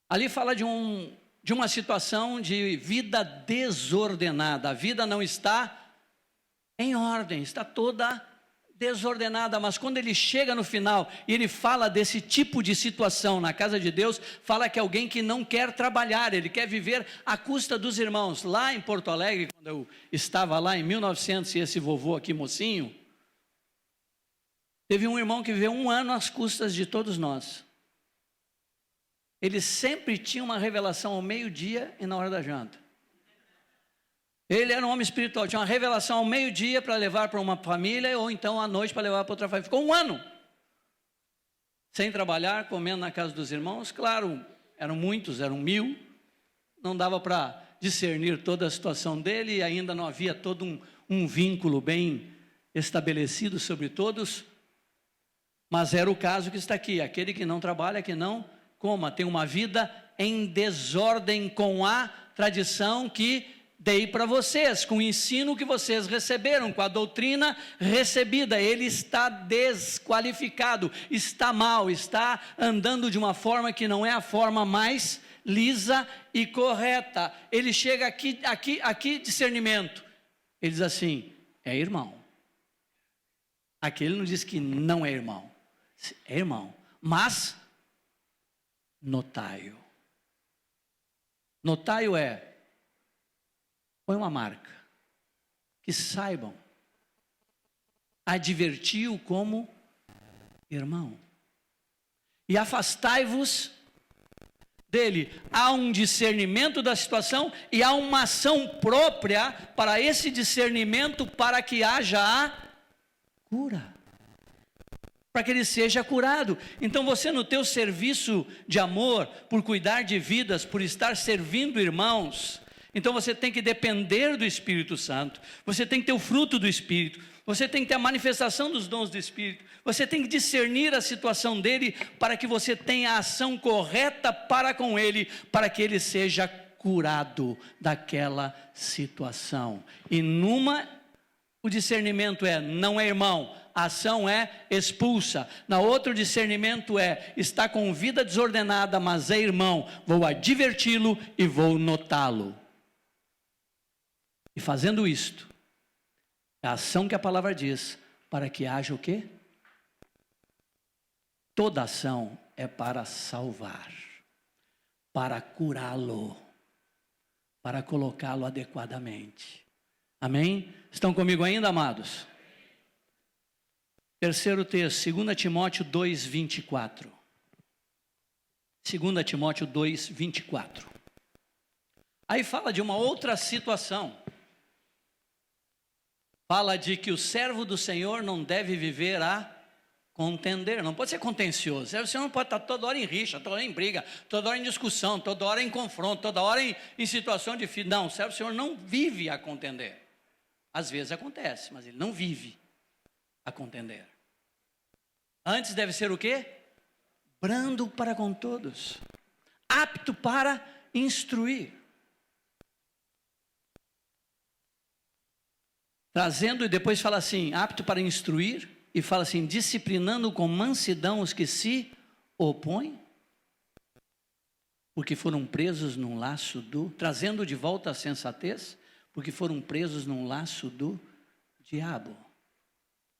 Ali fala de uma situação de vida desordenada. A vida não está em ordem, está toda desordenada, mas quando ele chega no final e ele fala desse tipo de situação na casa de Deus, fala que é alguém que não quer trabalhar, ele quer viver à custa dos irmãos. Lá em Porto Alegre, quando eu estava lá em 1900, e esse vovô aqui mocinho, teve um irmão que viveu 1 ano às custas de todos nós. Ele sempre tinha uma revelação ao meio-dia e na hora da janta. Ele era um homem espiritual, tinha uma revelação ao meio-dia para levar para uma família, ou então à noite para levar para outra família. Ficou 1 ano sem trabalhar, comendo na casa dos irmãos. Claro, eram muitos, eram 1000, não dava para discernir toda a situação dele, e ainda não havia todo um vínculo bem estabelecido sobre todos, mas era o caso que está aqui: aquele que não trabalha, que não coma, tem uma vida em desordem com a tradição que dei para vocês, com o ensino que vocês receberam, com a doutrina recebida. Ele está desqualificado, está mal, está andando de uma forma que não é a forma mais lisa e correta. Ele chega aqui discernimento, ele diz assim: é irmão. Aqui ele não diz que não é irmão, é irmão, mas notaio. Notaio põe uma marca, que saibam, adverti-o como irmão, e afastai-vos dele. Há um discernimento da situação e há uma ação própria para esse discernimento, para que haja a cura, para que ele seja curado. Então você, no teu serviço de amor, por cuidar de vidas, por estar servindo irmãos, então você tem que depender do Espírito Santo, você tem que ter o fruto do Espírito, você tem que ter a manifestação dos dons do Espírito, você tem que discernir a situação dele, para que você tenha a ação correta para com ele, para que ele seja curado daquela situação. E o discernimento não é irmão, a ação é expulsa. Na outra, o discernimento está com vida desordenada, mas é irmão, vou adverti-lo e vou notá-lo. E fazendo isto, a ação que a palavra diz, para que haja o quê? Toda ação é para salvar, para curá-lo, para colocá-lo adequadamente. Amém? Estão comigo ainda, amados? Terceiro texto, 2 Timóteo 2, 24. 2 Timóteo 2, 24. Aí fala de uma outra situação. Fala de que o servo do Senhor não deve viver a contender, não pode ser contencioso. O servo do Senhor não pode estar toda hora em rixa, toda hora em briga, toda hora em discussão, toda hora em confronto, toda hora em situação difícil. Não, o servo do Senhor não vive a contender. Às vezes acontece, mas ele não vive a contender. Antes deve ser o quê? Brando para com todos, apto para instruir, trazendo, e depois fala assim, apto para instruir, e fala assim, disciplinando com mansidão os que se opõem, porque foram presos num laço trazendo de volta a sensatez, porque foram presos num laço do diabo.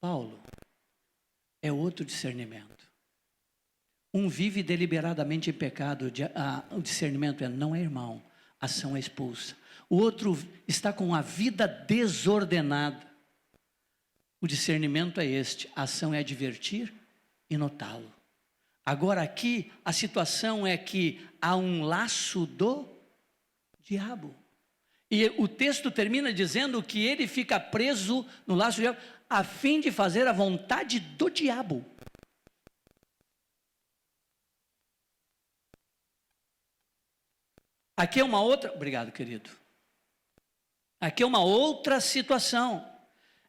Paulo, é outro discernimento. Um vive deliberadamente em pecado, o discernimento não é irmão, a ação é expulsa. O outro está com a vida desordenada. O discernimento é este, a ação é advertir e notá-lo. Agora aqui, a situação é que há um laço do diabo. E o texto termina dizendo que ele fica preso no laço do diabo, a fim de fazer a vontade do diabo. Aqui é uma outra, obrigado querido. Aqui é uma outra situação,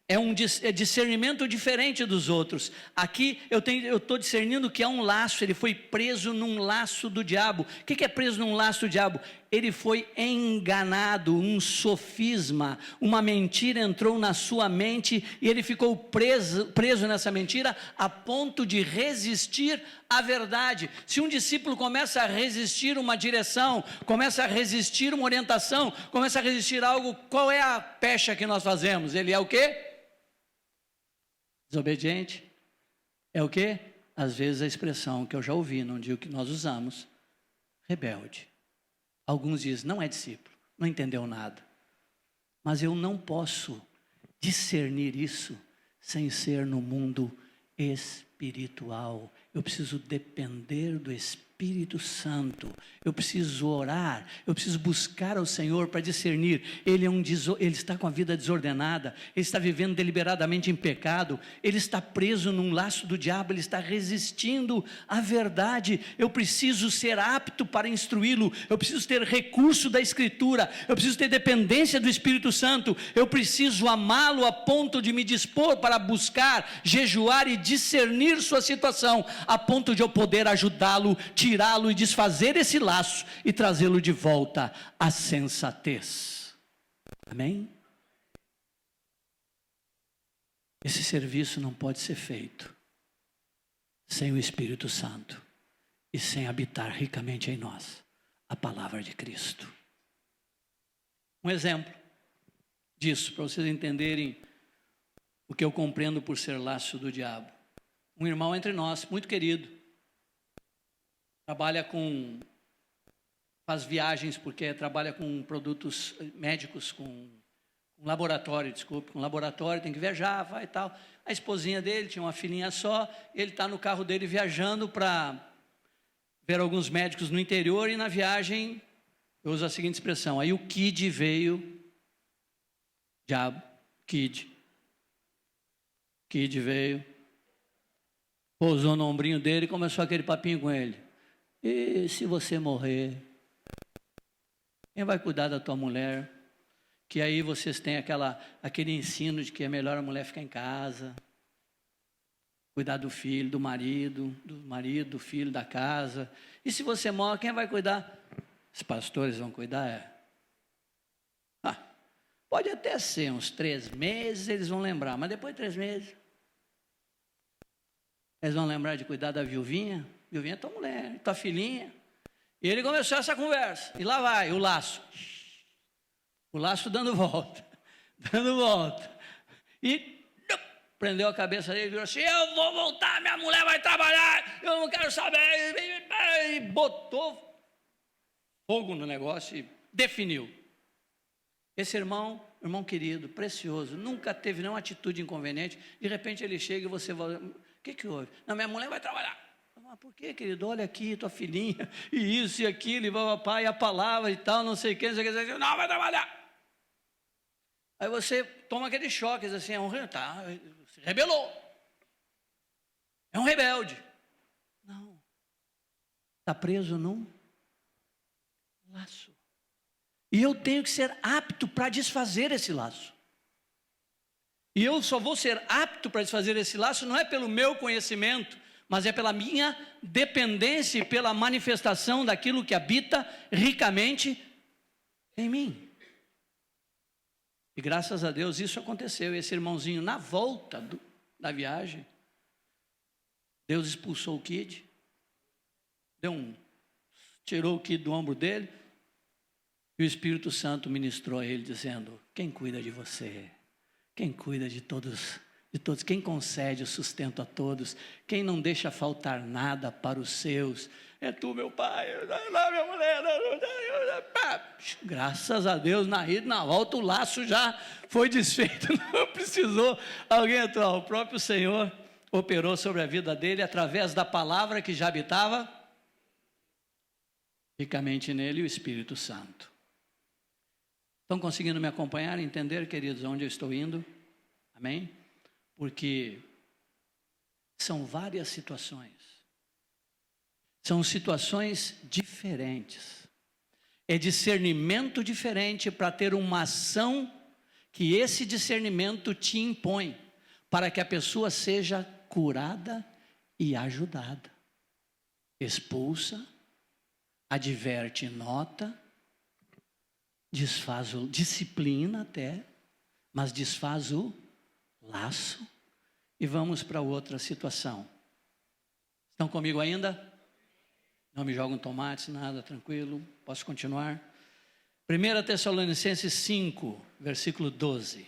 é discernimento diferente dos outros. Aqui eu estou discernindo que é um laço, ele foi preso num laço do diabo. O que é preso num laço do diabo? Ele foi enganado, um sofisma, uma mentira entrou na sua mente e ele ficou preso nessa mentira a ponto de resistir à verdade. Se um discípulo começa a resistir uma direção, começa a resistir uma orientação, começa a resistir algo, qual é a pecha que nós fazemos? Ele é o quê? Desobediente é o quê? Às vezes a expressão que eu já ouvi, não digo que nós usamos, rebelde. Alguns dizem, não é discípulo, não entendeu nada. Mas eu não posso discernir isso sem ser no mundo espiritual. Eu preciso depender do Espírito Santo. Eu preciso orar, eu preciso buscar ao Senhor para discernir. Ele está com a vida desordenada, ele está vivendo deliberadamente em pecado, ele está preso num laço do diabo, ele está resistindo à verdade. Eu preciso ser apto para instruí-lo, eu preciso ter recurso da Escritura, eu preciso ter dependência do Espírito Santo, eu preciso amá-lo a ponto de me dispor para buscar, jejuar e discernir sua situação, a ponto de eu poder ajudá-lo, tirá-lo e desfazer esse laço e trazê-lo de volta à sensatez. Amém? Esse serviço não pode ser feito sem o Espírito Santo e sem habitar ricamente em nós a palavra de Cristo. Um exemplo disso, para vocês entenderem o que eu compreendo por ser laço do diabo. Um irmão entre nós, muito querido, faz viagens porque trabalha com produtos médicos, com laboratório, tem que viajar, vai e tal. A esposinha dele tinha uma filhinha só, ele está no carro dele viajando para ver alguns médicos no interior, e na viagem, eu uso a seguinte expressão, aí o Kid veio, diabo, Kid veio, pousou no ombrinho dele e começou aquele papinho com ele. E se você morrer, quem vai cuidar da tua mulher? Que aí vocês têm aquele ensino de que é melhor a mulher ficar em casa, cuidar do filho, do marido, do filho, da casa. E se você morre, quem vai cuidar? Os pastores vão cuidar? Pode até ser uns 3 meses, eles vão lembrar, mas depois de 3 meses, eles vão lembrar de cuidar da viuvinha. Viuvinha é tua mulher, tua filhinha. E ele começou essa conversa. E lá vai o laço. O laço dando volta. E prendeu a cabeça dele e virou assim, eu vou voltar, minha mulher vai trabalhar, eu não quero saber. E botou fogo no negócio e definiu. Esse irmão querido, precioso, nunca teve nenhuma atitude inconveniente. De repente ele chega e você vai... O que houve? Não, minha mulher vai trabalhar. Mas por que, querido? Olha aqui, tua filhinha, e isso e aquilo, e papai, a palavra e tal, não sei o que, não, vai trabalhar. Aí você toma aquele choque, diz assim, se rebelou. É um rebelde. Não. Está preso num laço. E eu tenho que ser apto para desfazer esse laço. E eu só vou ser apto para desfazer esse laço, não é pelo meu conhecimento, mas é pela minha dependência e pela manifestação daquilo que habita ricamente em mim. E graças a Deus isso aconteceu. Esse irmãozinho, na volta da viagem, Deus expulsou o Kid, tirou o Kid do ombro dele, e o Espírito Santo ministrou a ele, dizendo, quem cuida de você? Quem cuida de todos, quem concede o sustento a todos, quem não deixa faltar nada para os seus, é tu, meu pai, não, minha mulher, graças a Deus, na ida, na volta, o laço já foi desfeito, não precisou alguém atuar, o próprio Senhor operou sobre a vida dele, através da palavra que já habitava ricamente nele, o Espírito Santo. Estão conseguindo me acompanhar, entender, queridos, onde eu estou indo? Amém? Porque são várias situações. São situações diferentes. É discernimento diferente para ter uma ação que esse discernimento te impõe, para que a pessoa seja curada e ajudada. Expulsa, adverte, nota, disciplina até, mas desfaz o laço. E vamos para outra situação. Estão comigo ainda? Não me jogam tomates, nada, tranquilo, posso continuar? 1 Tessalonicenses 5, versículo 12.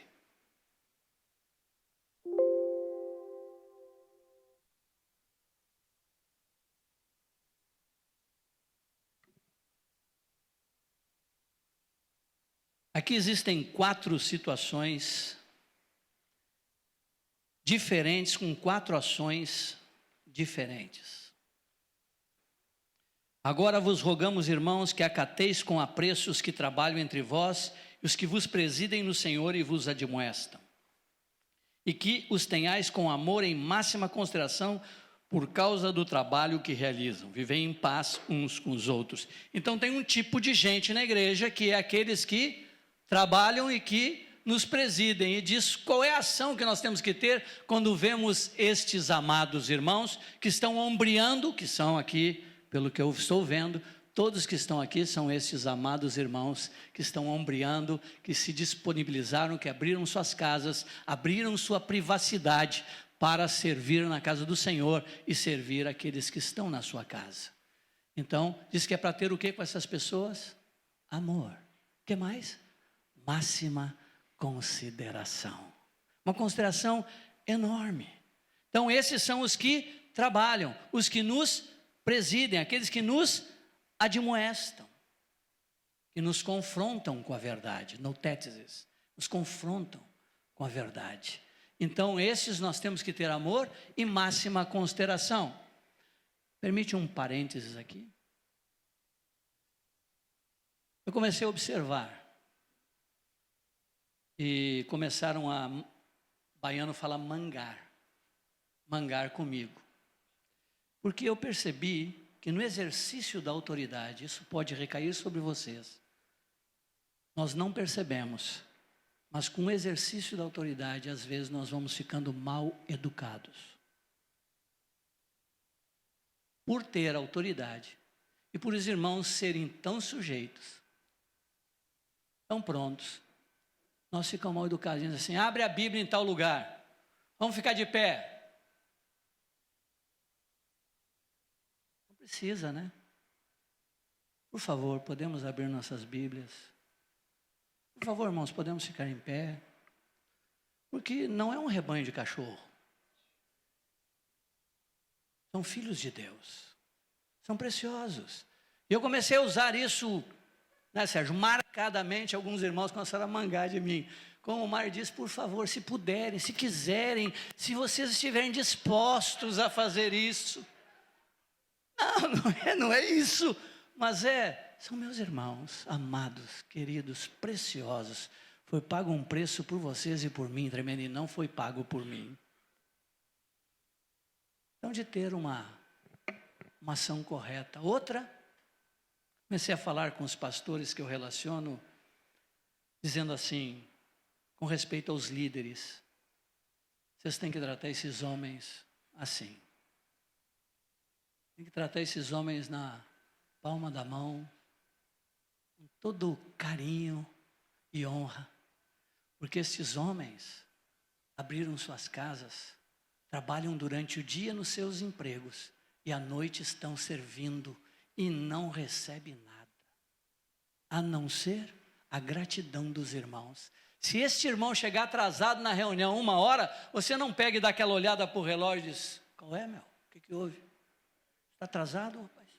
Aqui existem 4 situações diferentes, com 4 ações diferentes. Agora vos rogamos, irmãos, que acateis com apreço os que trabalham entre vós, e os que vos presidem no Senhor e vos admoestam, e que os tenhais com amor em máxima consideração, por causa do trabalho que realizam. Vivem em paz uns com os outros. Então tem um tipo de gente na igreja, que é aqueles que trabalham e que nos presidem, e diz qual é a ação que nós temos que ter quando vemos estes amados irmãos que estão ombreando, que são aqui, pelo que eu estou vendo, todos que estão aqui são esses amados irmãos que estão ombreando, que se disponibilizaram, que abriram suas casas, abriram sua privacidade para servir na casa do Senhor e servir aqueles que estão na sua casa. Então, diz que é para ter o que com essas pessoas? Amor. O que mais? Máxima consideração. Uma consideração enorme. Então, esses são os que trabalham, os que nos presidem, aqueles que nos admoestam, que nos confrontam com a verdade, notéteses, nos confrontam com a verdade. Então, esses nós temos que ter amor e máxima consideração. Permite um parênteses aqui. Eu comecei a observar, e começaram baiano falar mangar comigo, porque eu percebi que no exercício da autoridade, isso pode recair sobre vocês, nós não percebemos, mas com o exercício da autoridade, às vezes nós vamos ficando mal educados, por ter autoridade, e por os irmãos serem tão sujeitos, tão prontos, nós ficamos mal educados, dizendo assim, abre a Bíblia em tal lugar, vamos ficar de pé. Não precisa, né? Por favor, podemos abrir nossas Bíblias? Por favor, irmãos, podemos ficar em pé? Porque não é um rebanho de cachorro. São filhos de Deus. São preciosos. E eu comecei a usar isso, né, Sérgio? Marcadamente, alguns irmãos começaram a mangar de mim. Como o Mar disse, por favor, se puderem, se quiserem, se vocês estiverem dispostos a fazer isso. Não é isso, mas são meus irmãos, amados, queridos, preciosos. Foi pago um preço por vocês e por mim, tremendo, e não foi pago por mim. Então, de ter uma ação correta. Outra, comecei a falar com os pastores que eu relaciono, dizendo assim, com respeito aos líderes, vocês têm que tratar esses homens assim. Tem que tratar esses homens na palma da mão, com todo carinho e honra, porque esses homens abriram suas casas, trabalham durante o dia nos seus empregos e à noite estão servindo e não recebem nada, a não ser a gratidão dos irmãos. Se este irmão chegar atrasado na reunião 1 hora, você não pega e dá aquela olhada para o relógio e diz, qual é, meu? O que houve? Está atrasado, rapaz?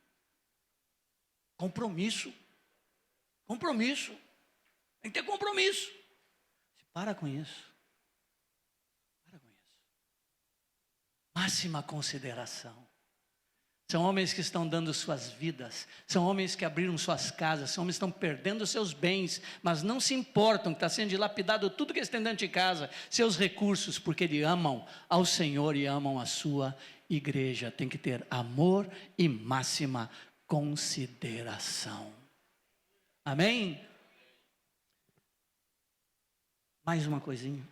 Compromisso. Tem que ter compromisso. Para com isso. Máxima consideração. São homens que estão dando suas vidas, são homens que abriram suas casas, são homens que estão perdendo seus bens, mas não se importam que está sendo dilapidado tudo que eles têm dentro de casa, seus recursos, porque eles amam ao Senhor e amam a sua igreja. Tem que ter amor e máxima consideração. Amém? Mais uma coisinha.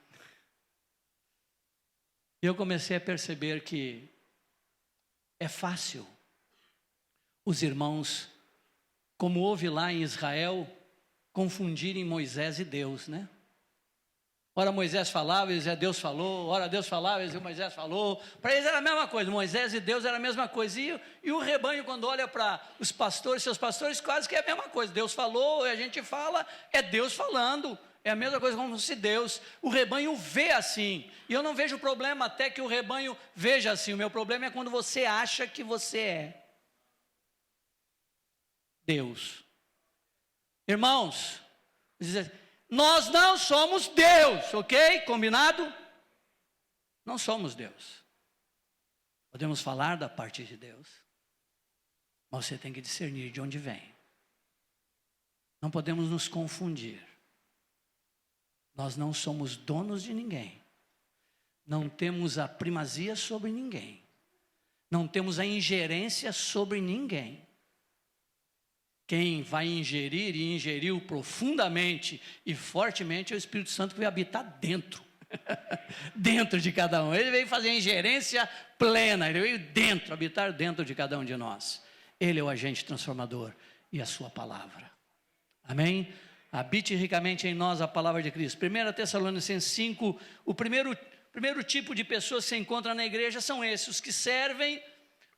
Eu comecei a perceber que é fácil os irmãos, como houve lá em Israel, confundirem Moisés e Deus, né? Ora Moisés falava, e Deus falou, ora Deus falava, e Moisés falou. Para eles era a mesma coisa, Moisés e Deus era a mesma coisa. E o rebanho, quando olha para os pastores, seus pastores, quase que é a mesma coisa. Deus falou, e a gente fala, é Deus falando. É a mesma coisa como se Deus, o rebanho vê assim. E eu não vejo problema até que o rebanho veja assim. O meu problema é quando você acha que você é Deus. Irmãos, Nós não somos Deus, ok? Combinado? Não somos Deus. Podemos falar da parte de Deus, mas você tem que discernir de onde vem. Não podemos nos confundir. Nós não somos donos de ninguém. Não temos a primazia sobre ninguém. Não temos a ingerência sobre ninguém. Quem vai ingerir e ingeriu profundamente e fortemente é o Espírito Santo que vai habitar dentro. Dentro de cada um. Ele veio fazer a ingerência plena. Ele veio dentro, habitar dentro de cada um de nós. Ele é o agente transformador e a sua palavra. Amém? Habite ricamente em nós a palavra de Cristo. 1 Tessalonicenses 5, o primeiro tipo de pessoas que se encontra na igreja são esses, os que servem,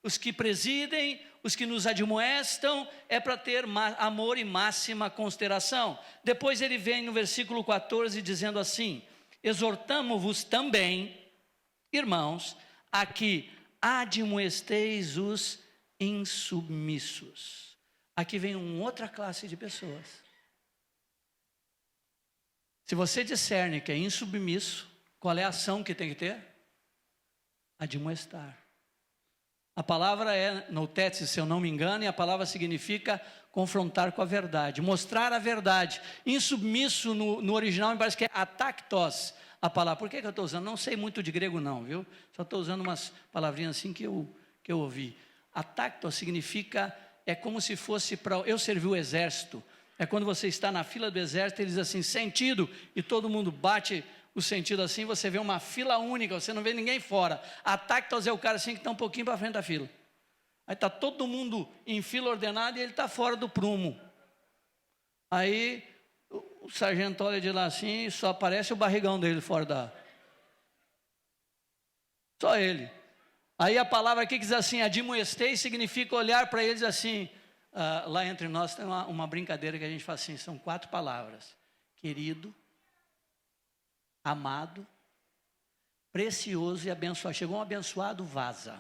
os que presidem, os que nos admoestam, é para ter amor e máxima consideração. Depois ele vem no versículo 14 dizendo assim: exortamo-vos também, irmãos, a que admoesteis os insubmissos. Aqui vem uma outra classe de pessoas. Se você discerne que é insubmisso, qual é a ação que tem que ter? Admoestar. A palavra é noutete, se eu não me engano, e a palavra significa confrontar com a verdade, mostrar a verdade. Insubmisso no original me parece que é ataktos a palavra. Por que eu estou usando? Não sei muito de grego não, viu? Só estou usando umas palavrinhas assim que eu ouvi. Ataktos significa, é como se fosse para... Eu servi o exército. É quando você está na fila do exército, eles assim, sentido, e todo mundo bate o sentido assim, você vê uma fila única, você não vê ninguém fora. Ataktos é o cara assim que está um pouquinho para frente da fila. Aí está todo mundo em fila ordenada e ele está fora do prumo. Aí o sargento olha de lá assim, só aparece o barrigão dele fora da... Só ele. Aí a palavra aqui que diz assim, admoestei, significa olhar para eles assim... lá entre nós tem uma brincadeira que a gente faz assim, são 4 palavras: querido, amado, precioso e abençoado. Chegou um abençoado, vaza.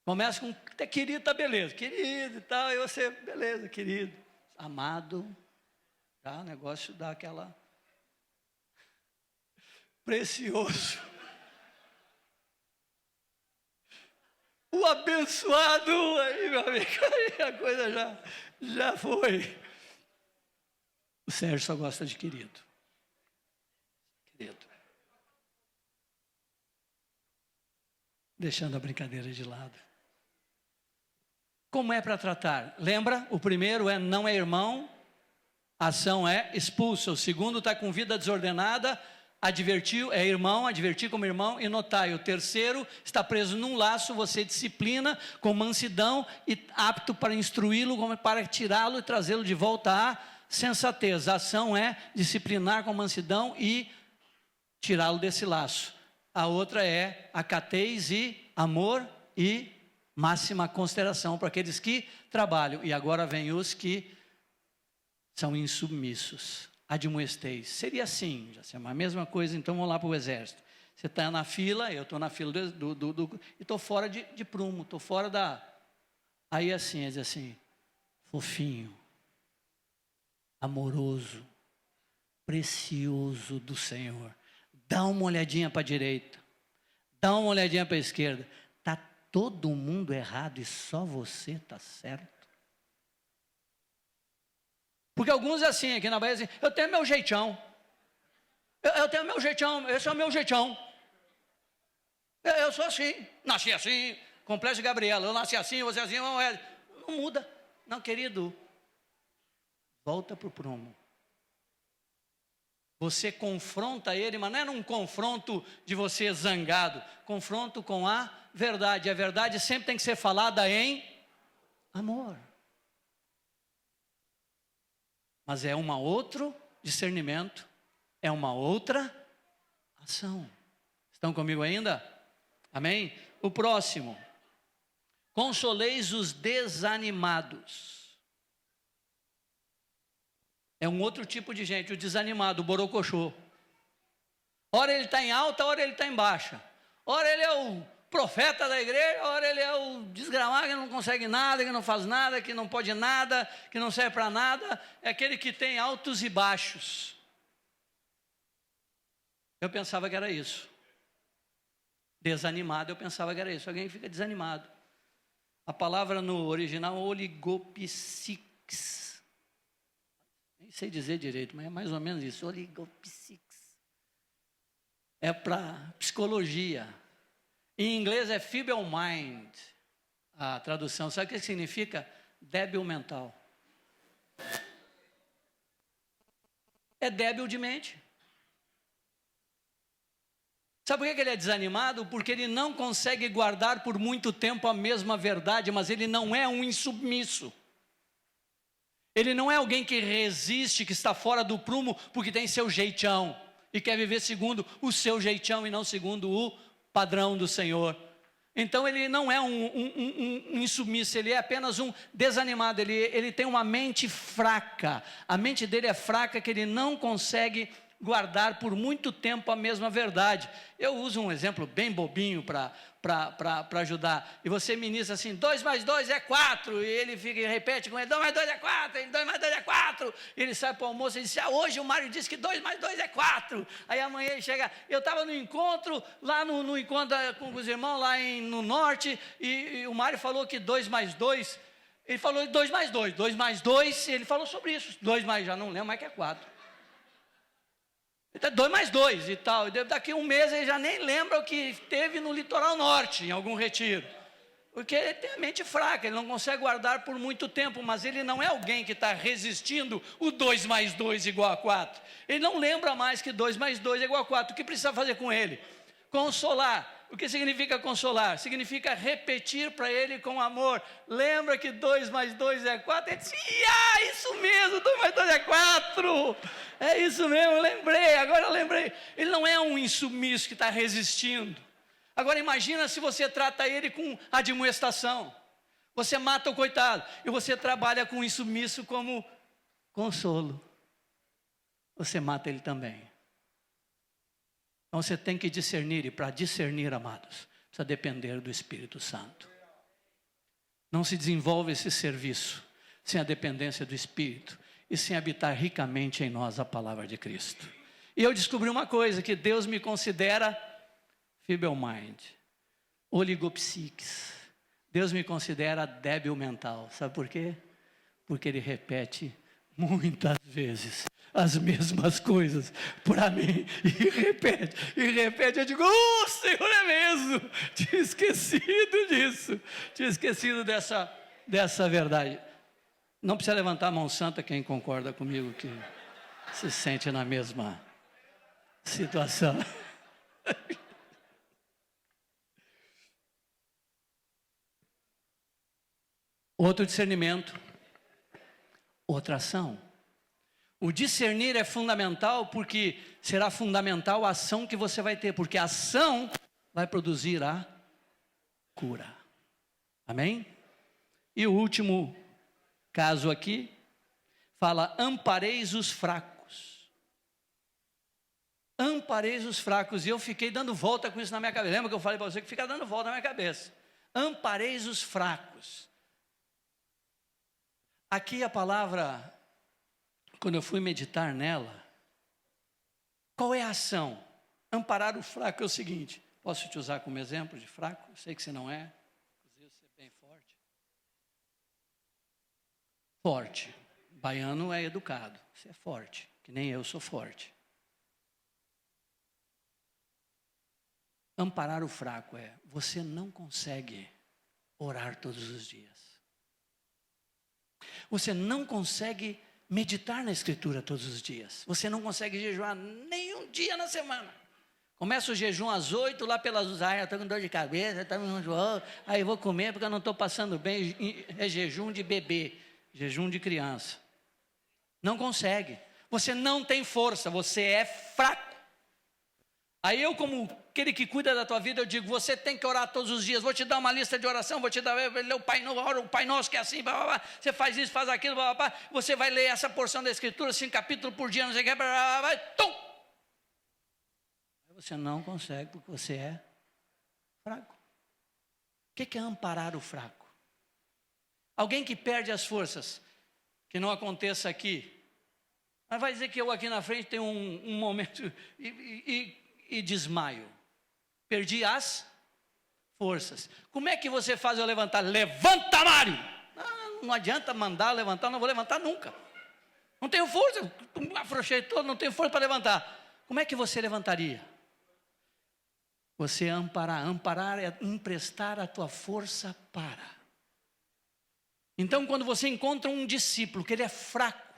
Começa com, querido, tá beleza, querido e tal, e você, beleza, querido, amado, tá, o negócio dá aquela, precioso, o abençoado, aí meu amigo, aí a coisa já foi. O Sérgio só gosta de querido. Querido. Deixando a brincadeira de lado. Como é para tratar? Lembra? O primeiro é não é irmão, a ação é expulsa. O segundo está com vida desordenada, advertiu, é irmão, advertir como irmão e notai. O terceiro está preso num laço, você disciplina com mansidão e apto para instruí-lo, como para tirá-lo e trazê-lo de volta à sensatez. A ação é disciplinar com mansidão e tirá-lo desse laço. A outra é acateis e amor e máxima consideração para aqueles que trabalham. E agora vem os que são insubmissos. Admoesteis. Seria assim, já sei, a mesma coisa, então vamos lá para o exército. Você está na fila, eu estou na fila e estou fora de prumo, estou fora da... Aí assim, ele diz assim, fofinho, amoroso, precioso do Senhor, dá uma olhadinha para a direita, dá uma olhadinha para a esquerda, está todo mundo errado e só você está certo? Porque alguns assim, aqui na Bahia, assim, eu tenho meu jeitão, eu tenho meu jeitão, esse é o meu jeitão, eu sou assim, nasci assim, complexo de Gabriela, eu nasci assim, você assim, não muda, não querido, volta para o prumo. Você confronta ele, mas não é num confronto de você zangado, confronto com a verdade sempre tem que ser falada em amor. Mas é um outro discernimento, é uma outra ação. Estão comigo ainda? Amém? O próximo. Consoleis os desanimados. É um outro tipo de gente, o desanimado, o borocochô. Ora ele está em alta, ora ele está em baixa. Ora ele é profeta da igreja, ora ele é o desgramado, que não consegue nada, que não faz nada, que não pode nada, que não serve para nada. É aquele que tem altos e baixos. Eu pensava que era isso. Desanimado, eu pensava que era isso. Alguém fica desanimado. A palavra no original é oligopsix. Nem sei dizer direito, mas é mais ou menos isso. Oligopsix. É para psicologia. Em inglês é feeble mind. A tradução. Sabe o que significa? Débil mental. É débil de mente. Sabe por que ele é desanimado? Porque ele não consegue guardar por muito tempo a mesma verdade, mas ele não é um insubmisso. Ele não é alguém que resiste, que está fora do prumo, porque tem seu jeitão e quer viver segundo o seu jeitão e não segundo o padrão do Senhor. Então ele não é um insubmisso, ele é apenas um desanimado, ele tem uma mente fraca. A mente dele é fraca, que ele não consegue guardar por muito tempo a mesma verdade. Eu uso um exemplo bem bobinho para ajudar. E você ministra assim: 2 mais 2 é 4. E ele fica e repete com ele: 2 mais 2 é 4. 2 mais 2 é 4. E ele sai para o almoço e diz: hoje o Mário disse que 2 mais 2 é 4. Aí amanhã ele chega. Eu estava no encontro, lá no encontro com os irmãos lá no norte, e o Mário falou que 2 mais 2. Ele falou 2 mais 2. 2 mais 2, ele falou sobre isso. 2 mais, já não lembro mais que é 4. 2 mais 2 e tal. Daqui a um mês ele já nem lembra o que teve no litoral norte, em algum retiro. Porque ele tem a mente fraca, ele não consegue guardar por muito tempo, mas ele não é alguém que está resistindo o 2 mais 2 igual a 4. Ele não lembra mais que 2 mais 2 é igual a 4. O que precisa fazer com ele? Consolar. O que significa consolar? Significa repetir para ele com amor. Lembra que 2 mais 2 é 4? Ele disse: isso mesmo, 2 mais 2 é 4. É isso mesmo, eu lembrei, agora eu lembrei. Ele não é um insubmisso que está resistindo. Agora imagina se você trata ele com admoestação. Você mata o coitado e você trabalha com o insubmisso como consolo. Você mata ele também. Então você tem que discernir, e para discernir, amados, precisa depender do Espírito Santo. Não se desenvolve esse serviço sem a dependência do Espírito e sem habitar ricamente em nós a palavra de Cristo. E eu descobri uma coisa, que Deus me considera feeble mind, oligopsix. Deus me considera débil mental. Sabe por quê? Porque Ele repete muitas vezes as mesmas coisas para mim, e repete, eu digo: Senhor, é mesmo, tinha esquecido disso, tinha esquecido dessa verdade. Não precisa levantar a mão santa quem concorda comigo, que se sente na mesma situação. Outro discernimento, outra ação. O discernir é fundamental, porque será fundamental a ação que você vai ter, porque a ação vai produzir a cura. Amém? E o último caso aqui fala: ampareis os fracos. Ampareis os fracos. E eu fiquei dando volta com isso na minha cabeça. Lembra que eu falei para você que fica dando volta na minha cabeça? Ampareis os fracos. Aqui a palavra, quando eu fui meditar nela, qual é a ação? Amparar o fraco é o seguinte. Posso te usar como exemplo de fraco? Eu sei que você não é. Inclusive você é bem forte. Forte. Baiano é educado. Você é forte, que nem eu sou forte. Amparar o fraco é: você não consegue orar todos os dias. Você não consegue meditar na Escritura todos os dias. Você não consegue jejuar nenhum dia na semana. Começa o jejum às 8, lá pelas 11, eu estou com dor de cabeça, aí eu vou comer porque eu não estou passando bem. É jejum de bebê, jejum de criança. Não consegue. Você não tem força, você é fraco. Aí eu, como aquele que cuida da tua vida, eu digo: você tem que orar todos os dias. Vou te dar uma lista de oração, vou te dar, ler o Pai Nosso, que é assim, blá, blá, blá. Você faz isso, faz aquilo, blá, blá, blá. Você vai ler essa porção da Escritura, 5 capítulos por dia, não sei o que, blá, blá, blá, tum! Aí você não consegue, porque você é fraco. que é amparar o fraco? Alguém que perde as forças, que não aconteça aqui, mas vai dizer que eu aqui na frente tenho um momento e desmaio. Perdi as forças. Como é que você faz eu levantar? Levanta, Mário! Não adianta mandar levantar, não vou levantar nunca. Não tenho força, me afrouxei todo, não tenho força para levantar. Como é que você levantaria? Você amparar é emprestar a tua força para. Então, quando você encontra um discípulo que ele é fraco,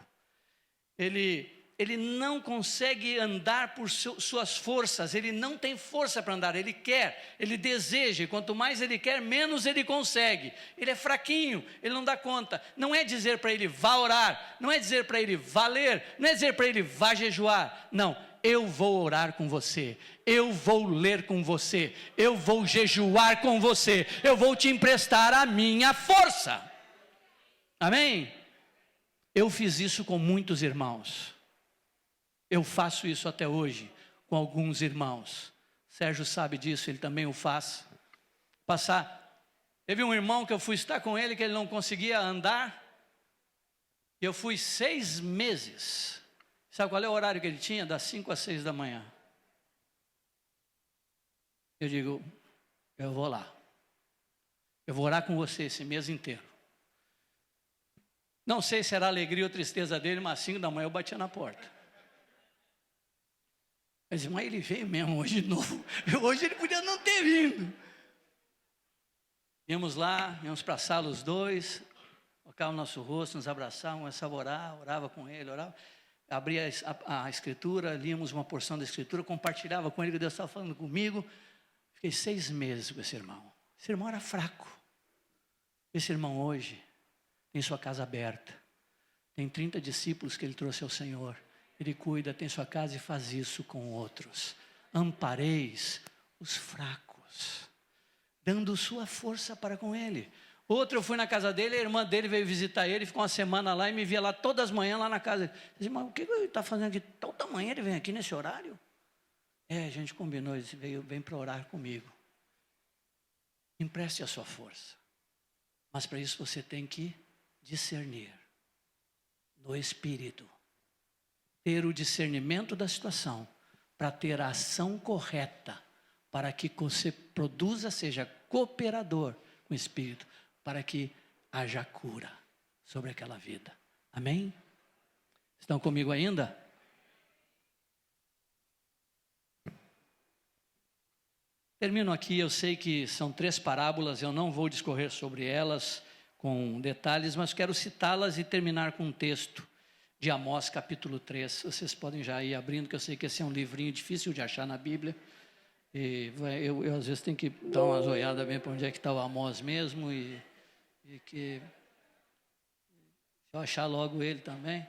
ele não consegue andar por suas forças, ele não tem força para andar, ele quer, ele deseja, e quanto mais ele quer, menos ele consegue. Ele é fraquinho, ele não dá conta. Não é dizer para ele vá orar, não é dizer para ele vá ler, não é dizer para ele vá jejuar. Não, eu vou orar com você, eu vou ler com você, eu vou jejuar com você, eu vou te emprestar a minha força. Amém? Eu fiz isso com muitos irmãos. Eu faço isso até hoje com alguns irmãos. Sérgio sabe disso, ele também o faz. Teve um irmão que eu fui estar com ele, que ele não conseguia andar. Eu fui 6 meses. Sabe qual é o horário que ele tinha? Das 5 às 6 da manhã. Eu digo, eu vou lá. Eu vou orar com você esse mês inteiro. Não sei se era alegria ou tristeza dele, mas às 5 da manhã eu batia na porta. Eu disse, mas ele veio mesmo hoje de novo. Hoje ele podia não ter vindo. Íamos lá, íamos para a sala os dois, colocava o nosso rosto, nos abraçávamos, começava a orar, orava com ele, orava. Abria a escritura, líamos uma porção da escritura, compartilhava com ele que Deus estava falando comigo. Fiquei 6 meses com esse irmão. Esse irmão era fraco. Esse irmão hoje tem sua casa aberta. Tem 30 discípulos que ele trouxe ao Senhor. Ele cuida, tem sua casa e faz isso com outros. Ampareis os fracos, dando sua força para com ele. Outro, eu fui na casa dele, a irmã dele veio visitar ele, ficou uma semana lá e me via lá todas as manhãs lá na casa. Eu disse, mas o que ele está fazendo aqui? Toda manhã ele vem aqui nesse horário? A gente combinou, ele disse, vem para orar comigo. Empreste a sua força. Mas para isso você tem que discernir no Espírito. Ter o discernimento da situação, para ter a ação correta, para que você produza, seja cooperador com o Espírito, para que haja cura sobre aquela vida. Amém? Estão comigo ainda? Termino aqui, eu sei que são 3 parábolas, eu não vou discorrer sobre elas com detalhes, mas quero citá-las e terminar com um texto de Amós capítulo 3, vocês podem já ir abrindo, que eu sei que esse é um livrinho difícil de achar na Bíblia, e eu às vezes tenho que dar uma olhada bem para onde é que está o Amós mesmo, e que, se eu achar logo ele também.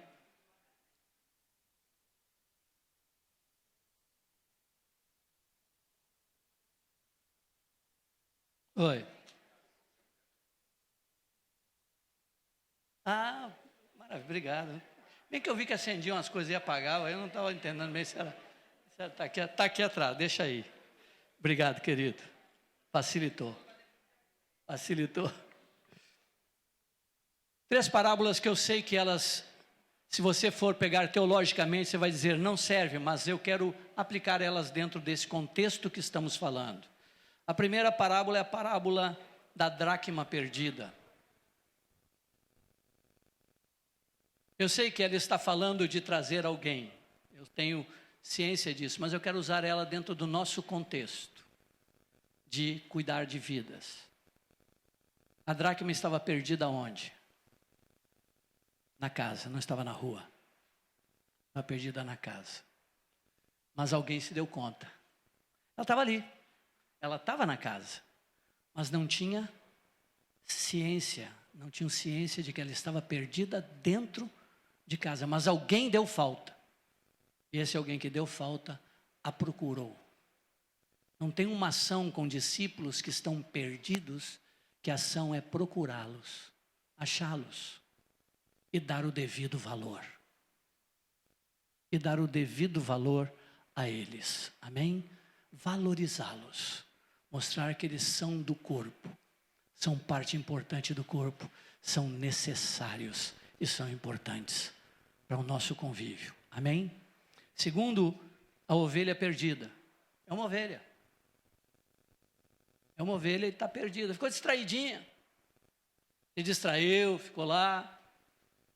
Oi. Maravilha, obrigado. Bem que eu vi que acendiam as coisas e apagavam, eu não estava entendendo bem se ela está aqui atrás, deixa aí. Obrigado, querido. Facilitou. 3 parábolas que eu sei que elas, se você for pegar teologicamente, você vai dizer, não serve, mas eu quero aplicar elas dentro desse contexto que estamos falando. A primeira parábola é a parábola da dracma perdida. Eu sei que ela está falando de trazer alguém, eu tenho ciência disso, mas eu quero usar ela dentro do nosso contexto, de cuidar de vidas. A dracma estava perdida onde? Na casa, não estava na rua. Estava perdida na casa. Mas alguém se deu conta. Ela estava ali, ela estava na casa, mas não tinham ciência de que ela estava perdida dentro de casa, mas alguém deu falta, e esse alguém que deu falta a procurou. Não tem uma ação com discípulos que estão perdidos, que a ação é procurá-los, achá-los e dar o devido valor. E dar o devido valor a eles, amém? Valorizá-los, mostrar que eles são do corpo, são parte importante do corpo, são necessários e são importantes para o nosso convívio. Amém? Segundo, a ovelha perdida. É uma ovelha. É uma ovelha e está perdida. Ficou distraidinha. Se distraiu, ficou lá.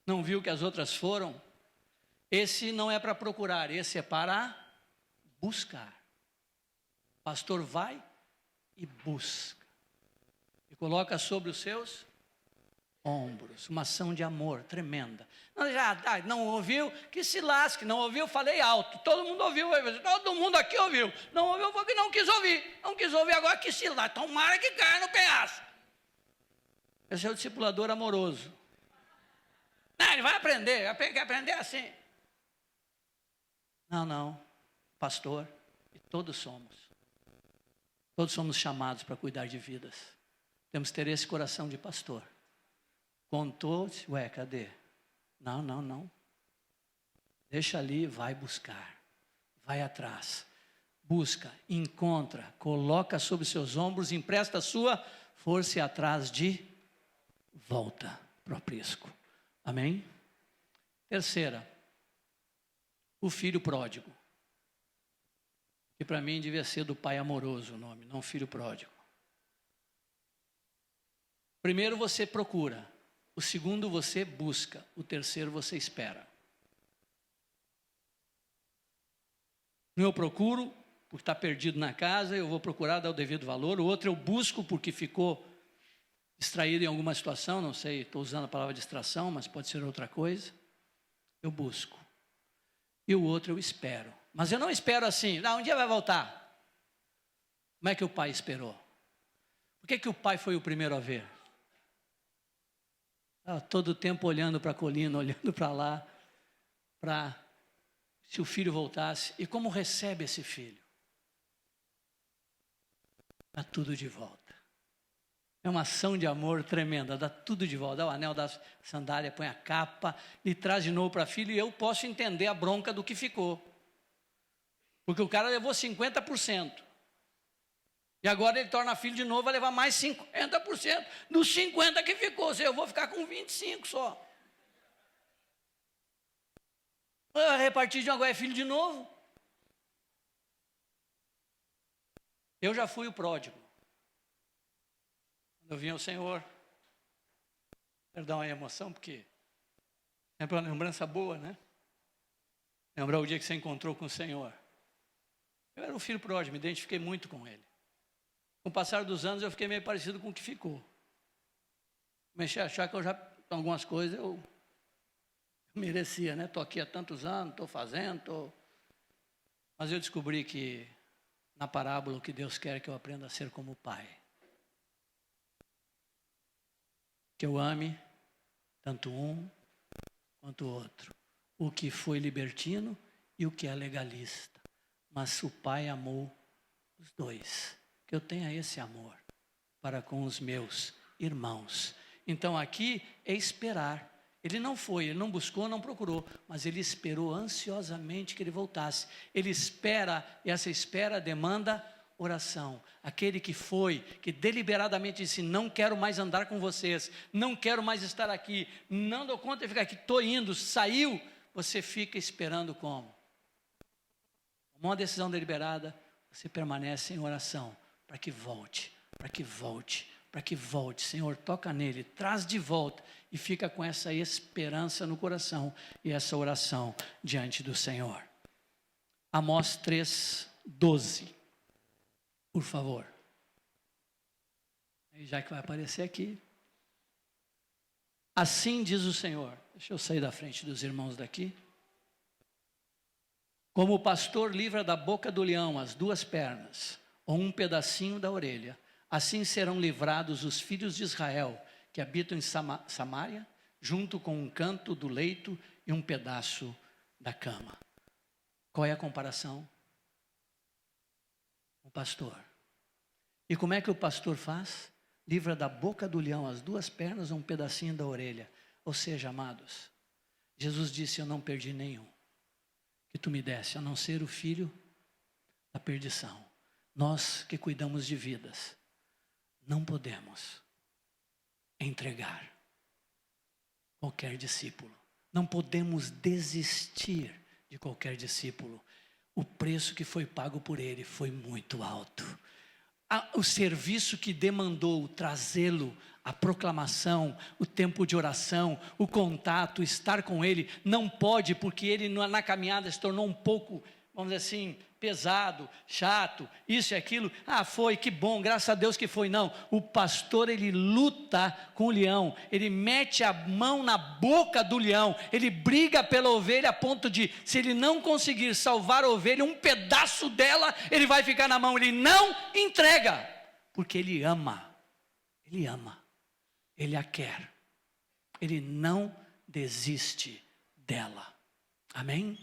Não viu que as outras foram. Esse não é para procurar, esse é para buscar. O pastor vai e busca. E coloca sobre os seus ombros. Uma ação de amor tremenda. Não ouviu? Que se lasque. Não ouviu? Falei alto. Todo mundo ouviu. Todo mundo aqui ouviu. Não ouviu porque não quis ouvir. Não quis ouvir agora que se lasque. Tomara que caia no penhasco. Esse é o discipulador amoroso. Não, ele vai aprender. Vai aprender assim. Não. Pastor. E todos somos. Todos somos chamados para cuidar de vidas. Temos que ter esse coração de pastor. Contou, cadê? Não. Deixa ali, vai buscar. Vai atrás. Busca, encontra, coloca sobre seus ombros, empresta a sua força e atrás de volta para o aprisco. Amém? Terceira, o filho pródigo. Que para mim devia ser do pai amoroso o nome, não filho pródigo. Primeiro você procura. O segundo você busca, o terceiro você espera. Um eu procuro, porque está perdido na casa, eu vou procurar dar o devido valor. O outro eu busco porque ficou distraído em alguma situação, não sei, estou usando a palavra distração, mas pode ser outra coisa. Eu busco. E o outro eu espero. Mas eu não espero assim, um dia vai voltar. Como é que o pai esperou? Por que o pai foi o primeiro a ver? Todo o tempo olhando para a colina, olhando para lá, para se o filho voltasse. E como recebe esse filho? Dá tudo de volta. É uma ação de amor tremenda, dá tudo de volta. Dá o anel da sandália, põe a capa, e traz de novo para a filha, e eu posso entender a bronca do que ficou. Porque o cara levou 50%. E agora ele torna filho de novo, vai levar mais 50% dos 50% que ficou. Ou seja, eu vou ficar com 25% só. A repartir de agora é filho de novo. Eu já fui o pródigo. Quando eu vim ao Senhor, perdão a emoção, porque é uma lembrança boa, né? Lembrar o dia que você encontrou com o Senhor. Eu era um filho pródigo, me identifiquei muito com ele. Com o passar dos anos, eu fiquei meio parecido com o que ficou. Comecei a achar que eu já, algumas coisas, eu merecia, né? Estou aqui há tantos anos, estou fazendo, Mas eu descobri que, na parábola, o que Deus quer é que eu aprenda a ser como o Pai. Que eu ame tanto um quanto o outro. O que foi libertino e o que é legalista. Mas o Pai amou os dois. Que eu tenha esse amor para com os meus irmãos. Então aqui é esperar. Ele não foi, ele não buscou, não procurou, mas ele esperou ansiosamente que ele voltasse. Ele espera, e essa espera demanda oração. Aquele que foi, que deliberadamente disse, não quero mais andar com vocês, não quero mais estar aqui, não dou conta de ficar aqui, estou indo, saiu, você fica esperando como? Uma decisão deliberada, você permanece em oração, para que volte, para que volte, para que volte. Senhor, toca nele, traz de volta e fica com essa esperança no coração e essa oração diante do Senhor. Amós 3:12, por favor. Já que vai aparecer aqui. Assim diz o Senhor. Deixa eu sair da frente dos irmãos daqui. Como o pastor livra da boca do leão as duas pernas, ou um pedacinho da orelha, assim serão livrados os filhos de Israel, que habitam em Samaria, junto com um canto do leito e um pedaço da cama. Qual é a comparação? O pastor. E como é que o pastor faz? Livra da boca do leão as duas pernas ou um pedacinho da orelha. Ou seja, amados, Jesus disse, eu não perdi nenhum que tu me desse, a não ser o filho da perdição. Nós que cuidamos de vidas, não podemos entregar qualquer discípulo. Não podemos desistir de qualquer discípulo. O preço que foi pago por ele foi muito alto. O serviço que demandou trazê-lo, a proclamação, o tempo de oração, o contato, estar com ele, não pode, porque ele na caminhada se tornou um pouco, vamos dizer assim, pesado, chato, isso e aquilo. Foi, que bom, graças a Deus que foi. Não, o pastor, ele luta com o leão, ele mete a mão na boca do leão, ele briga pela ovelha a ponto de, se ele não conseguir salvar a ovelha, um pedaço dela, ele vai ficar na mão, ele não entrega, porque ele ama, ele a quer, ele não desiste dela, amém?